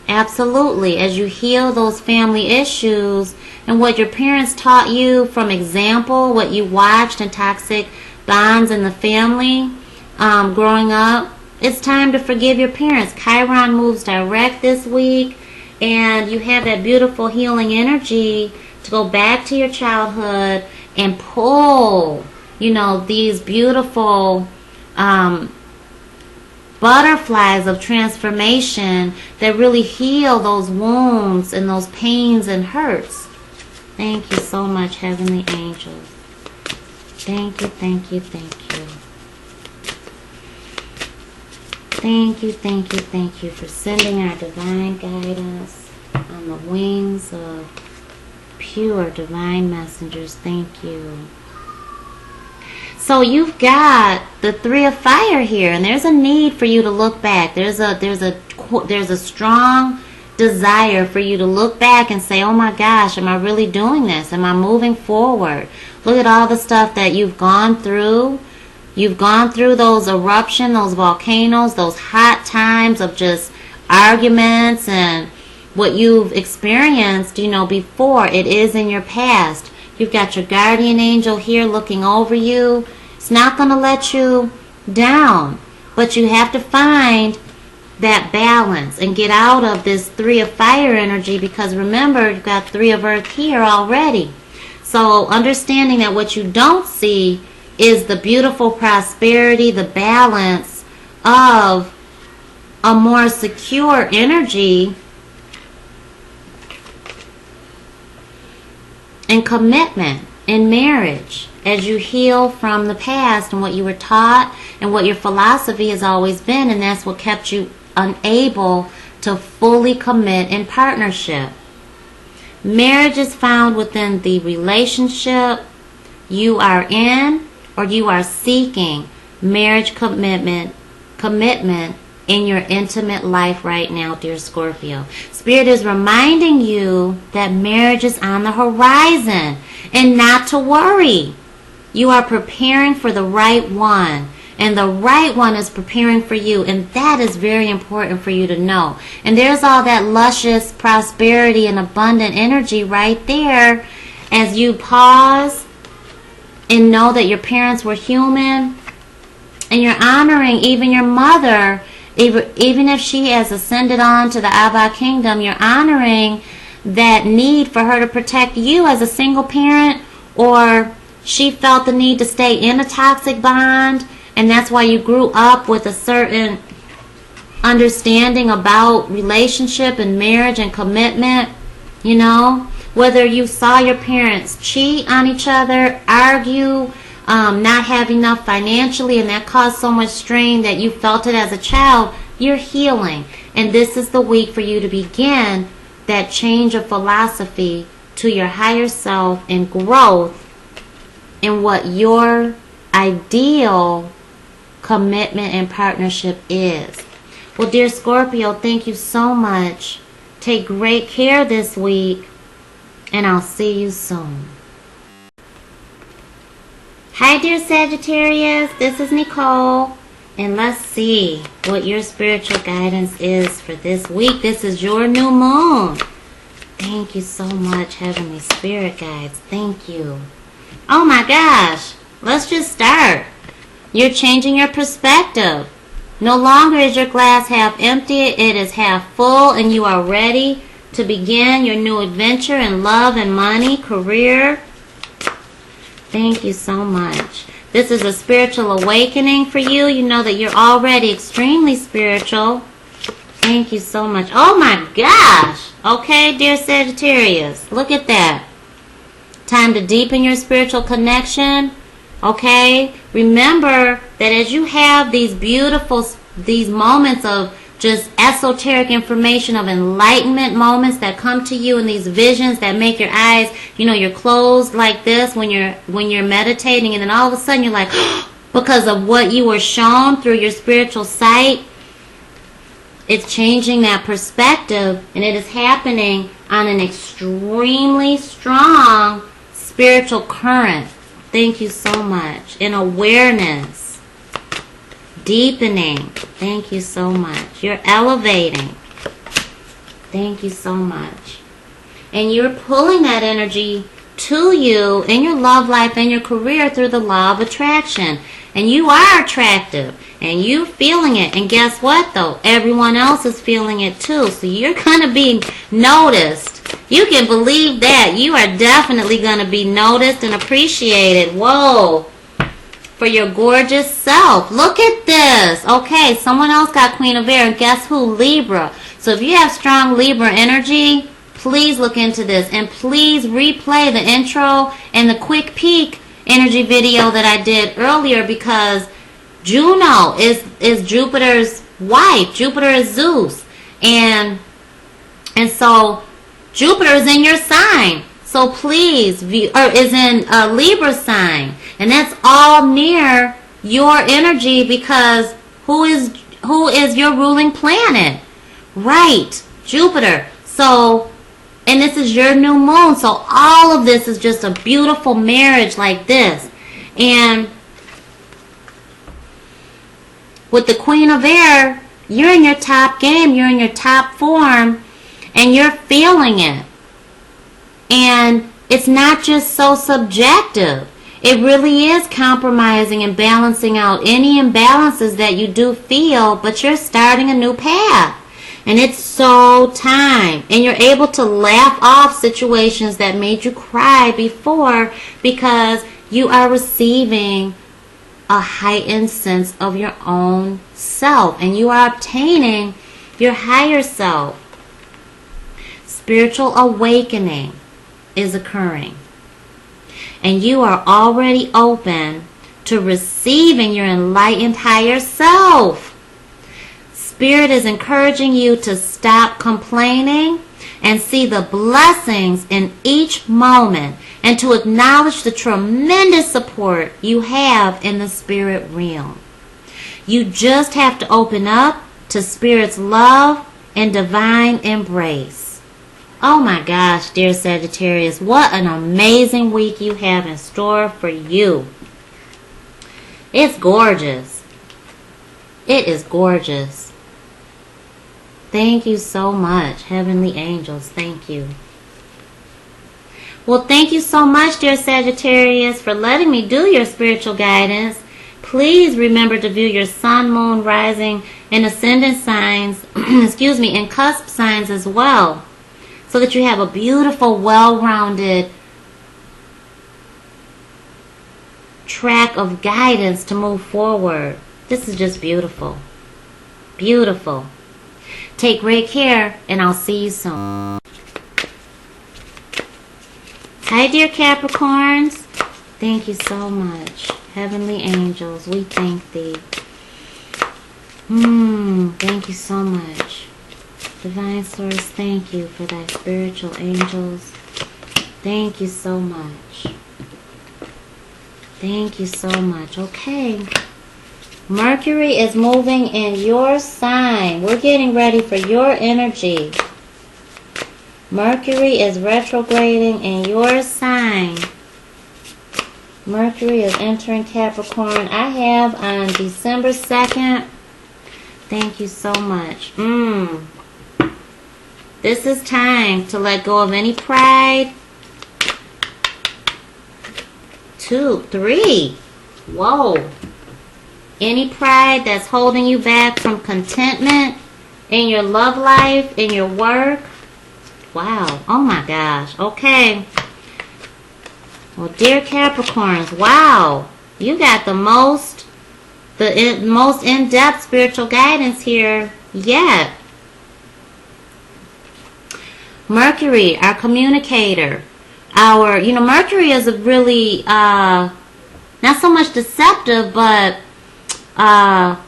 Absolutely. As you heal those family issues and what your parents taught you from example, what you watched in toxic bonds in the family growing up, it's time to forgive your parents. Chiron moves direct this week, and you have that beautiful healing energy to go back to your childhood and pull, these beautiful butterflies of transformation that really heal those wounds and those pains and hurts. Thank you so much, heavenly angels. Thank you, thank you, thank you. Thank you, thank you, thank you for sending our divine guidance on the wings of pure divine messengers. Thank you. So you've got the Three of Fire here, and there's a need for you to look back. There's a strong desire for you to look back and say, oh my gosh, am I really doing this? Am I moving forward? Look at all the stuff that you've gone through. You've gone through those eruptions, those volcanoes, those hot times of just arguments and what you've experienced, before. It is in your past. You've got your guardian angel here looking over you. It's not going to let you down, but you have to find that balance and get out of this Three of Fire energy, because remember, you've got Three of Earth here already. So understanding that what you don't see is the beautiful prosperity, the balance of a more secure energy and commitment in marriage as you heal from the past and what you were taught and what your philosophy has always been, and that's what kept you unable to fully commit in partnership. Marriage is found within the relationship you are in, or you are seeking marriage commitment in your intimate life right now, dear Scorpio. Spirit is reminding you that marriage is on the horizon and not to worry. You are preparing for the right one. and the right one is preparing for you, and that is very important for you to know. And there's all that luscious prosperity and abundant energy right there as you pause and know that your parents were human, and you're honoring even your mother, even if she has ascended on to the Abba kingdom. You're honoring that need for her to protect you as a single parent, or she felt the need to stay in a toxic bond, and that's why you grew up with a certain understanding about relationship and marriage and commitment. You know, whether you saw your parents cheat on each other, argue, not have enough financially, and that caused so much strain that you felt it as a child, you're healing. And this is the week for you to begin that change of philosophy to your higher self and growth in what your ideal commitment and partnership is. Well, dear Scorpio, thank you so much. Take great care this week, and I'll see you soon. Hi, dear Sagittarius. This is Necole, and let's see what your spiritual guidance is for this week. This is your new moon. Thank you so much, Heavenly Spirit guides. Thank you. Oh my gosh. Let's just start. You're changing your perspective. No longer is your glass half empty. It is half full, and you are ready to begin your new adventure in love and money, career. Thank you so much. This is a spiritual awakening for you. You know that you're already extremely spiritual. Thank you so much. Oh my gosh. Okay, dear Sagittarius. Look at that. Time to deepen your spiritual connection. Okay? Remember that as you have these moments of just esoteric information, of enlightenment moments that come to you in these visions that make your eyes, you're closed like this when you're meditating, and then all of a sudden you're like, because of what you were shown through your spiritual sight, it's changing that perspective, and it is happening on an extremely strong spiritual current. Thank you so much. In awareness. Deepening. Thank you so much. You're elevating. Thank you so much. And you're pulling that energy to you in your love life and your career through the law of attraction. And you are attractive. And you feeling it. And guess what though? Everyone else is feeling it too. So you're going to be noticed. You can believe that. You are definitely going to be noticed and appreciated. Whoa. For your gorgeous self. Look at this. Okay, someone else got Queen of Air, and guess who? Libra. So if you have strong Libra energy, please look into this, and please replay the intro and the quick peek energy video that I did earlier, because Juno is Jupiter's wife. Jupiter is Zeus, and so Jupiter is in your sign. So please, is in a Libra sign. And that's all near your energy, because who is your ruling planet? Right, Jupiter. So, and this is your new moon. So all of this is just a beautiful marriage like this. And with the Queen of Air, you're in your top game. You're in your top form. And you're feeling it. And it's not just so subjective. It really is compromising and balancing out any imbalances that you do feel, but you're starting a new path. And it's so time. And you're able to laugh off situations that made you cry before, because you are receiving a heightened sense of your own self. And you are obtaining your higher self. Spiritual awakening is occurring. And you are already open to receiving your enlightened higher self. Spirit is encouraging you to stop complaining and see the blessings in each moment, and to acknowledge the tremendous support you have in the spirit realm. You just have to open up to Spirit's love and divine embrace. Oh my gosh, dear Sagittarius, what an amazing week you have in store for you. It's gorgeous. It is gorgeous. Thank you so much, heavenly angels. Thank you. Well, thank you so much, dear Sagittarius, for letting me do your spiritual guidance. Please remember to view your sun, moon, rising, and ascendant signs, excuse me, and cusp signs as well, so that you have a beautiful, well-rounded track of guidance to move forward. This is just beautiful. Beautiful. Take great care, and I'll see you soon. Hi, dear Capricorns. Thank you so much. Heavenly angels, we thank thee. Thank you so much. Divine Source, thank you for thy spiritual angels. Thank you so much. Thank you so much. Okay. Mercury is moving in your sign. We're getting ready for your energy. Mercury is retrograding in your sign. Mercury is entering Capricorn. I have on December 2nd. Thank you so much. This is time to let go of any pride. 2, 3. Whoa. Any pride that's holding you back from contentment in your love life, in your work. Wow. Oh my gosh. Okay. Well, dear Capricorns, wow. You got the most in-depth spiritual guidance here yet. Mercury, our communicator. Mercury is a really, not so much deceptive, but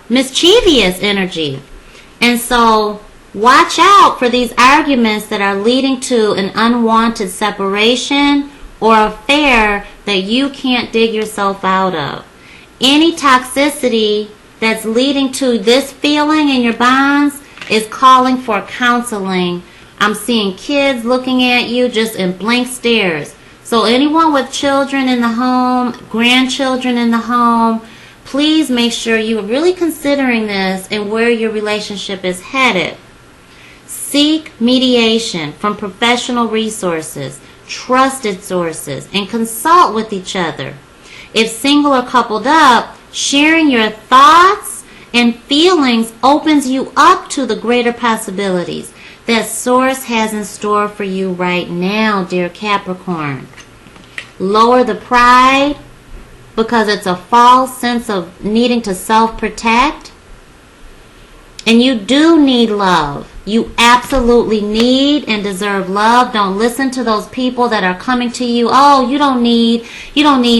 mischievous energy. And so watch out for these arguments that are leading to an unwanted separation or affair that you can't dig yourself out of. Any toxicity that's leading to this feeling in your bonds is calling for counseling. I'm seeing kids looking at you just in blank stares. So anyone with children in the home, grandchildren in the home, please make sure you are really considering this and where your relationship is headed. Seek mediation from professional resources, trusted sources, and consult with each other. If single or coupled up, sharing your thoughts and feelings opens you up to the greater possibilities that Source has in store for you right now, dear Capricorn. Lower the pride, because it's a false sense of needing to self-protect. And you do need love. You absolutely need and deserve love. Don't listen to those people that are coming to you. Oh, you don't need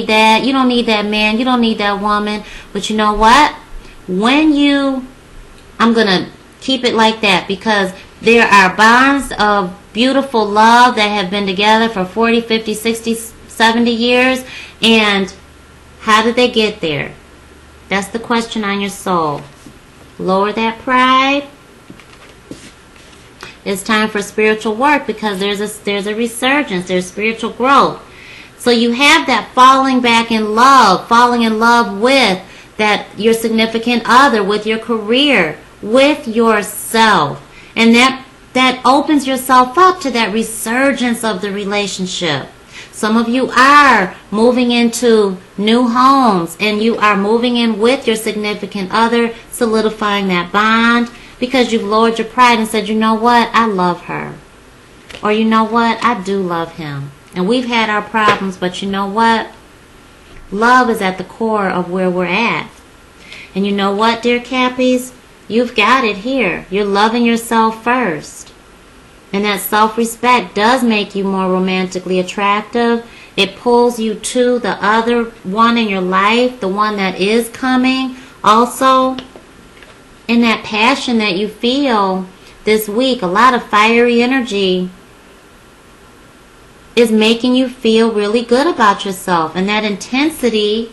that. You don't need that man. You don't need that woman. But you know what? I'm going to keep it like that, because there are bonds of beautiful love that have been together for 40, 50, 60, 70 years. And how did they get there? That's the question on your soul. Lower that pride. It's time for spiritual work, because there's a resurgence. There's spiritual growth. So you have that falling in love with your significant other, with your career, with yourself. And that opens yourself up to that resurgence of the relationship. Some of you are moving into new homes, and you are moving in with your significant other, solidifying that bond, because you've lowered your pride and said, you know what, I love her. Or you know what, I do love him. And we've had our problems, but you know what? Love is at the core of where we're at. And you know what, dear Cappies? You've got it here. You're loving yourself first. And that self-respect does make you more romantically attractive. It pulls you to the other one in your life, the one that is coming. Also, in that passion that you feel this week, a lot of fiery energy is making you feel really good about yourself. And that intensity,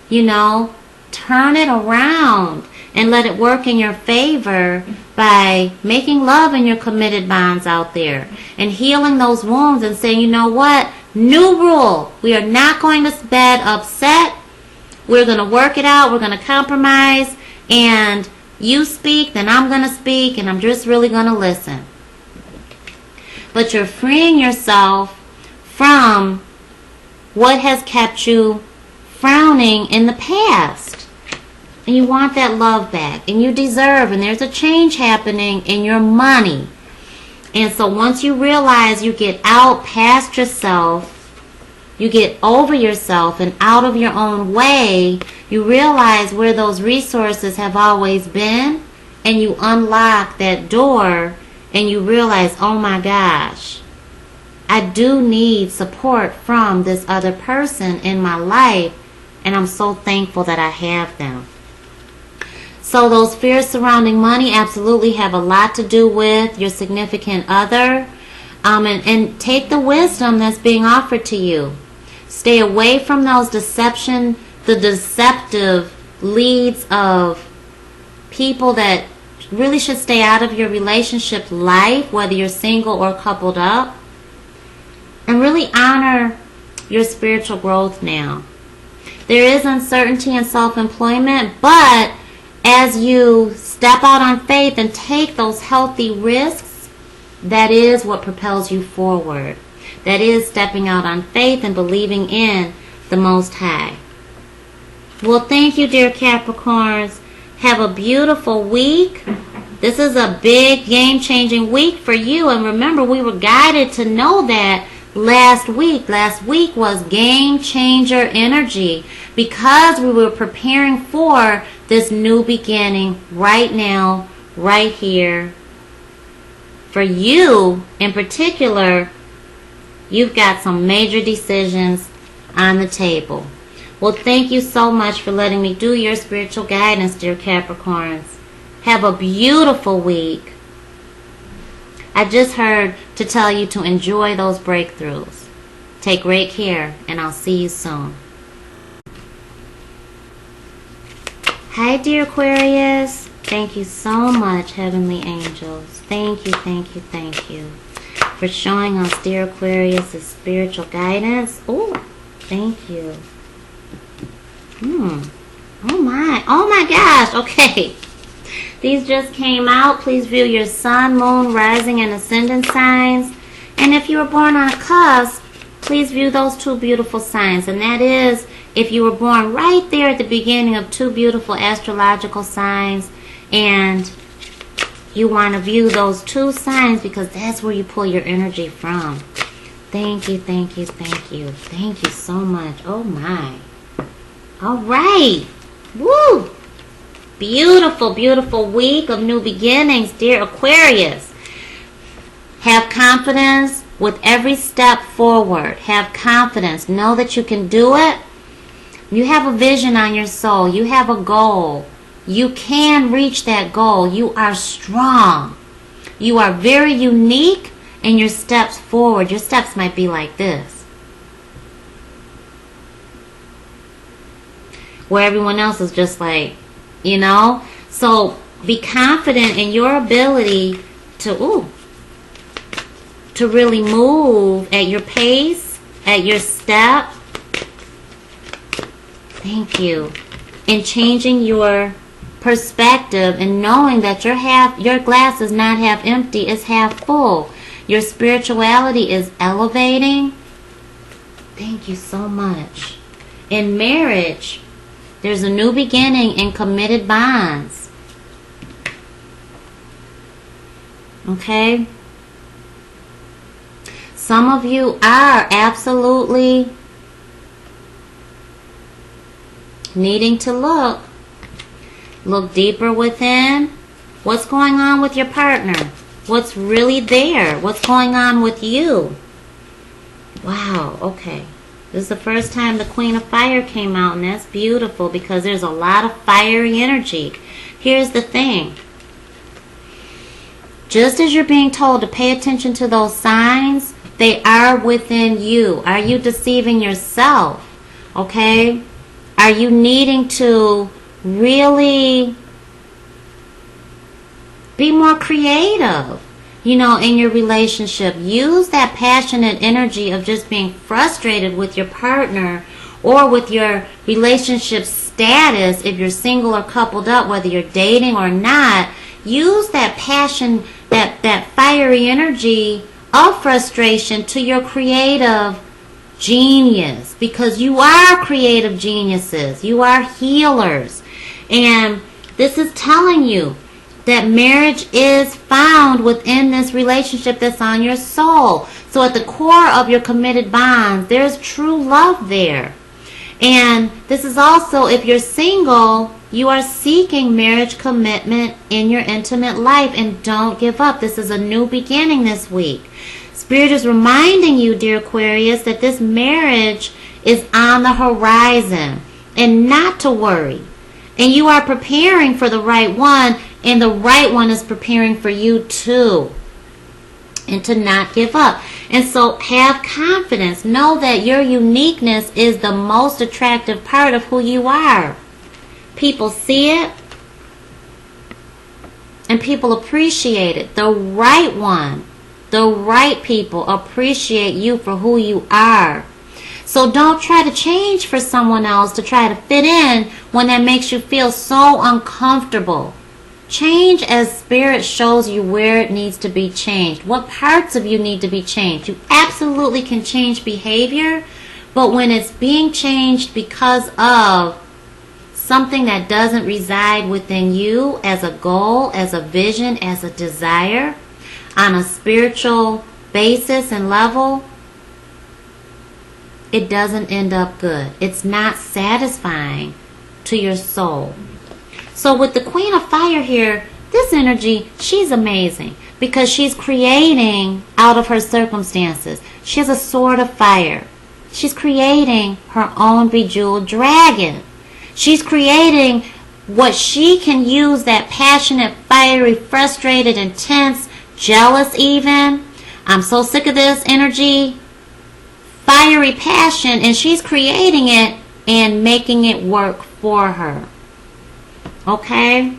turn it around and let it work in your favor by making love in your committed bonds out there and healing those wounds and saying, you know what? New rule. We are not going to bed upset. We're going to work it out. We're going to compromise. And you speak, then I'm going to speak, and I'm just really going to listen. But you're freeing yourself from what has kept you frowning in the past. And you want that love back, and you deserve, and there's a change happening in your money. And so once you realize you get out past yourself, you get over yourself and out of your own way, you realize where those resources have always been, and you unlock that door, and you realize, oh my gosh, I do need support from this other person in my life, and I'm so thankful that I have them. So those fears surrounding money absolutely have a lot to do with your significant other. And take the wisdom that's being offered to you. Stay away from those the deceptive leads of people that really should stay out of your relationship life, whether you're single or coupled up. And really honor your spiritual growth now. There is uncertainty in self-employment, but as you step out on faith and take those healthy risks, that is what propels you forward. That is stepping out on faith and believing in the Most High. Well, thank you, dear Capricorns. Have a beautiful week. This is a big game-changing week for you. And remember, we were guided to know that last week. Last week was game-changer energy because we were preparing for this new beginning right now, right here. For you, in particular, you've got some major decisions on the table. Well, thank you so much for letting me do your spiritual guidance, dear Capricorns. Have a beautiful week. I just heard to tell you to enjoy those breakthroughs. Take great care, and I'll see you soon. Hi, dear Aquarius. Thank you so much, Heavenly Angels. Thank you, thank you, thank you for showing us, dear Aquarius, the spiritual guidance. Oh, thank you. Oh my gosh. Okay. These just came out. Please view your sun, moon, rising, and ascendant signs. And if you were born on a cusp, please view those two beautiful signs. And that is if you were born right there at the beginning of two beautiful astrological signs, and you want to view those two signs because that's where you pull your energy from. Thank you, thank you, thank you. Thank you so much. Oh my. All right. Woo! Beautiful, beautiful week of new beginnings, dear Aquarius. Have confidence with every step forward. Have confidence. Know that you can do it. You have a vision on your soul. You have a goal. You can reach that goal. You are strong. You are very unique in your steps forward. Your steps might be like this, where everyone else is just like, you know. So be confident in your ability to really move at your pace, at your step. Thank you. In changing your perspective and knowing that your glass is not half empty, it's half full. Your spirituality is elevating. Thank you so much. In marriage, there's a new beginning in committed bonds. Okay? Some of you are absolutely needing to look deeper within. What's going on with your partner? What's really there? What's going on with you? Wow, okay. This is the first time the Queen of Fire came out, and that's beautiful because there's a lot of fiery energy. Here's the thing. Just as you're being told to pay attention to those signs, they are within you. Are you deceiving yourself? Okay? Are you needing to really be more creative, in your relationship? Use that passionate energy of just being frustrated with your partner or with your relationship status, if you're single or coupled up, whether you're dating or not, use that passion, that fiery energy of frustration to your creative genius, because you are creative geniuses. You are healers. And this is telling you that marriage is found within this relationship that's on your soul. So at the core of your committed bonds, there's true love there. And this is also, if you're single, you are seeking marriage commitment in your intimate life, and don't give up. This is a new beginning this week. Spirit is reminding you, dear Aquarius, that this marriage is on the horizon and not to worry. And you are preparing for the right one, and the right one is preparing for you too. And to not give up. And so have confidence. Know that your uniqueness is the most attractive part of who you are. People see it, and people appreciate it. The right one, the right people appreciate you for who you are. So don't try to change for someone else to try to fit in when that makes you feel so uncomfortable. Change as Spirit shows you where it needs to be changed. What parts of you need to be changed. You absolutely can change behavior, but when it's being changed because of something that doesn't reside within you as a goal, as a vision, as a desire, on a spiritual basis and level, it doesn't end up good. It's not satisfying to your soul. So with the Queen of Fire here, this energy, she's amazing because she's creating out of her circumstances. She has a sword of fire. She's creating her own bejeweled dragon. She's creating what she can use, that passionate, fiery, frustrated, intense, jealous even. I'm so sick of this energy. Fiery passion, and she's creating it and making it work for her. Okay?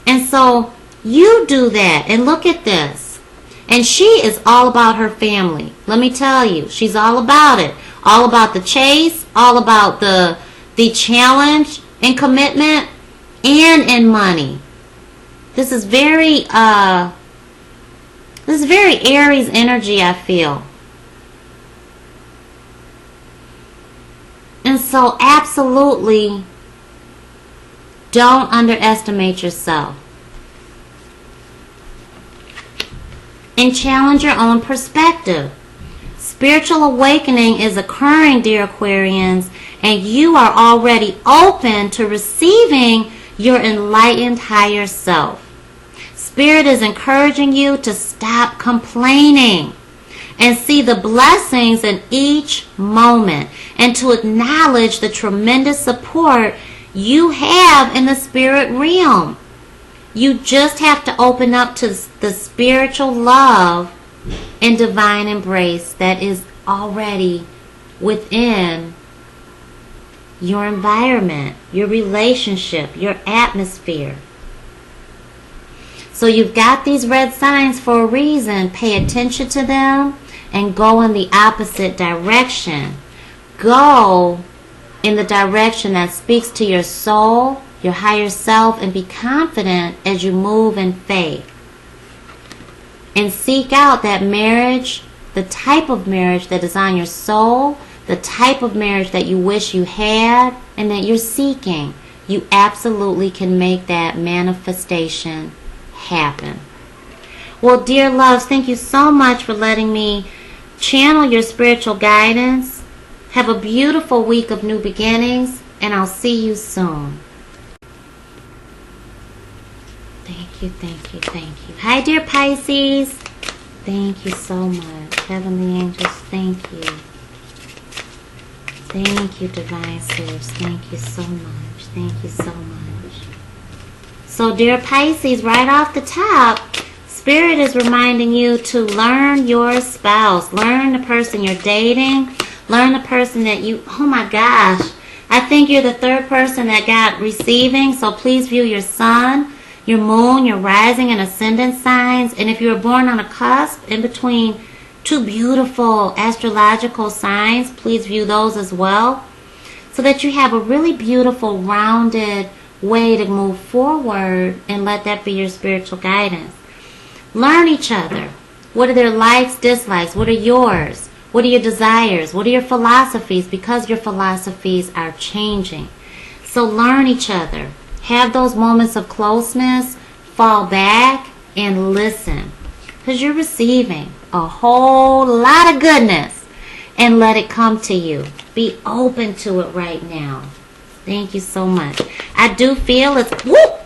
And so you do that, and look at this. And she is all about her family. Let me tell you, she's all about it. All about the chase, all about the challenge and commitment, and in money. This is very Aries energy, I feel. And so absolutely don't underestimate yourself. And challenge your own perspective. Spiritual awakening is occurring, dear Aquarians, and you are already open to receiving your enlightened higher self. Spirit is encouraging you to stop complaining and see the blessings in each moment, and to acknowledge the tremendous support you have in the spirit realm. You just have to open up to the spiritual love and divine embrace that is already within your environment, your relationship, your atmosphere. So you've got these red signs for a reason. Pay attention to them and go in the opposite direction. Go in the direction that speaks to your soul, your higher self, and be confident as you move in faith. And seek out that marriage, the type of marriage that is on your soul, the type of marriage that you wish you had and that you're seeking. You absolutely can make that manifestation happen. Well, dear loves, thank you so much for letting me channel your spiritual guidance. Have a beautiful week of new beginnings, and I'll see you soon. Thank you, thank you, thank you. Hi, dear Pisces. Thank you so much. Heavenly angels, thank you. Thank you, Divine Source. Thank you so much. Thank you so much. So, dear Pisces, right off the top, Spirit is reminding you to learn your spouse. Learn the person you're dating. Learn the person that you... Oh, my gosh. I think you're the third person that got receiving, so please view your sun, your moon, your rising and ascendant signs. And if you were born on a cusp in between two beautiful astrological signs, please view those as well. so that you have a really beautiful, rounded way to move forward, and let that be your spiritual guidance. Learn each other. What are their likes, dislikes? What are yours? What are your desires? What are your philosophies? Because your philosophies are changing. So learn each other. Have those moments of closeness. Fall back and listen. Because you're receiving a whole lot of goodness. And let it come to you. Be open to it right now. Thank you so much. I do feel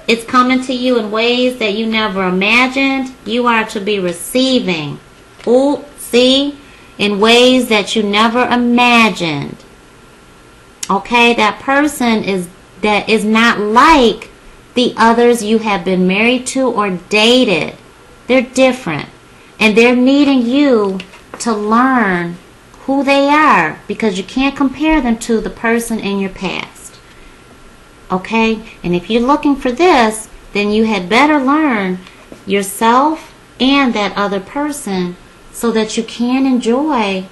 it's coming to you in ways that you never imagined. You are to be receiving. See? In ways that you never imagined. Okay? That person is not like the others you have been married to or dated. They're different. And they're needing you to learn who they are, because you can't compare them to the person in your past. Okay? And if you're looking for this, then you had better learn yourself and that other person so that you can enjoy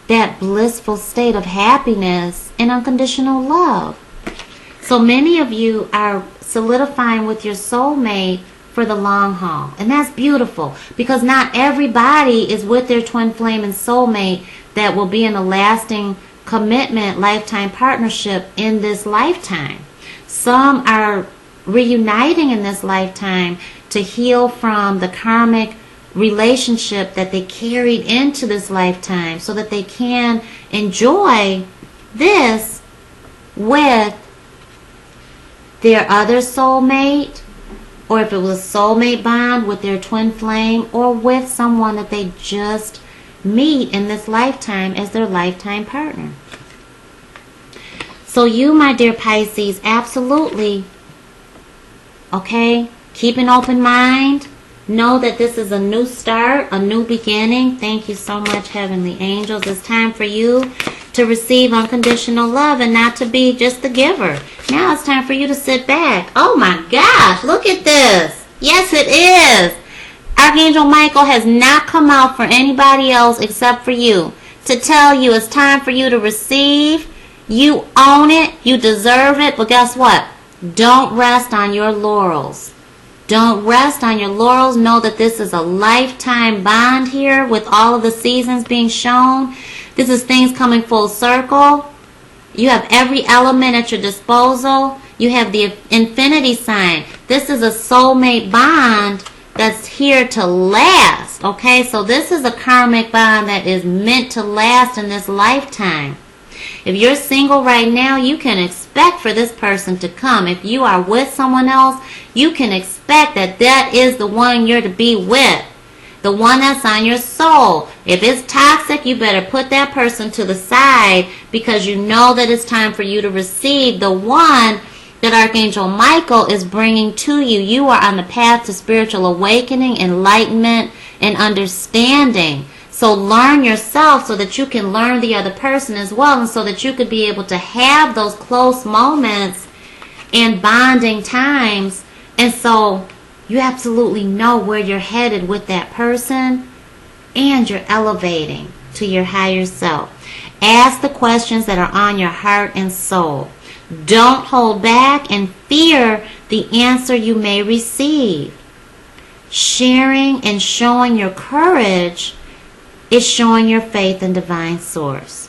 that blissful state of happiness and unconditional love. So many of you are solidifying with your soulmate for the long haul. And that's beautiful, because not everybody is with their twin flame and soulmate that will be in a lasting commitment, lifetime partnership in this lifetime. Some are reuniting in this lifetime to heal from the karmic relationship that they carried into this lifetime so that they can enjoy this with their other soulmate, or if it was a soulmate bond with their twin flame, or with someone that they just meet in this lifetime as their lifetime partner. So you, my dear Pisces, absolutely, okay, keep an open mind. Know that this is a new start, a new beginning. Thank you so much, Heavenly Angels. It's time for you to receive unconditional love and not to be just the giver. Now it's time for you to sit back. Oh my gosh, look at this. Yes, it is. Archangel Michael has not come out for anybody else except for you to tell you it's time for you to receive. You own it. You deserve it. But guess what? Don't rest on your laurels. Don't rest on your laurels. Know that this is a lifetime bond here with all of the seasons being shown. This is things coming full circle. You have every element at your disposal. You have the infinity sign. This is a soulmate bond that's here to last. Okay, so this is a karmic bond that is meant to last in this lifetime. If you're single right now, you can expect for this person to come. If you are with someone else, you can expect that that is the one you're to be with. The one that's on your soul. If it's toxic, you better put that person to the side, because you know that it's time for you to receive the one that Archangel Michael is bringing to you. You are on the path to spiritual awakening, enlightenment, and understanding. So learn yourself so that you can learn the other person as well, and so that you could be able to have those close moments and bonding times. And so you absolutely know where you're headed with that person, and you're elevating to your higher self. Ask the questions that are on your heart and soul. Don't hold back and fear the answer you may receive. Sharing and showing your courage is showing your faith in divine source.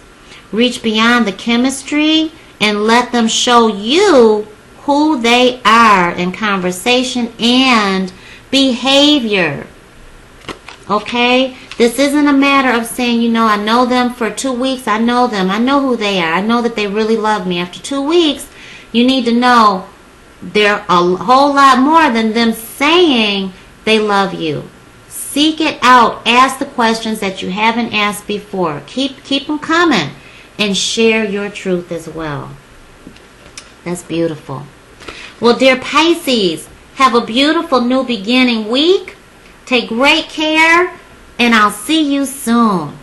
Reach beyond the chemistry and let them show you who they are in conversation and behavior. Okay? This isn't a matter of saying, you know, I know them for 2 weeks. I know them. I know who they are. I know that they really love me. After 2 weeks, you need to know they're a whole lot more than them saying they love you. Seek it out. Ask the questions that you haven't asked before. Keep them coming. And share your truth as well. That's beautiful. Well, dear Pisces, have a beautiful new beginning week. Take great care, and I'll see you soon.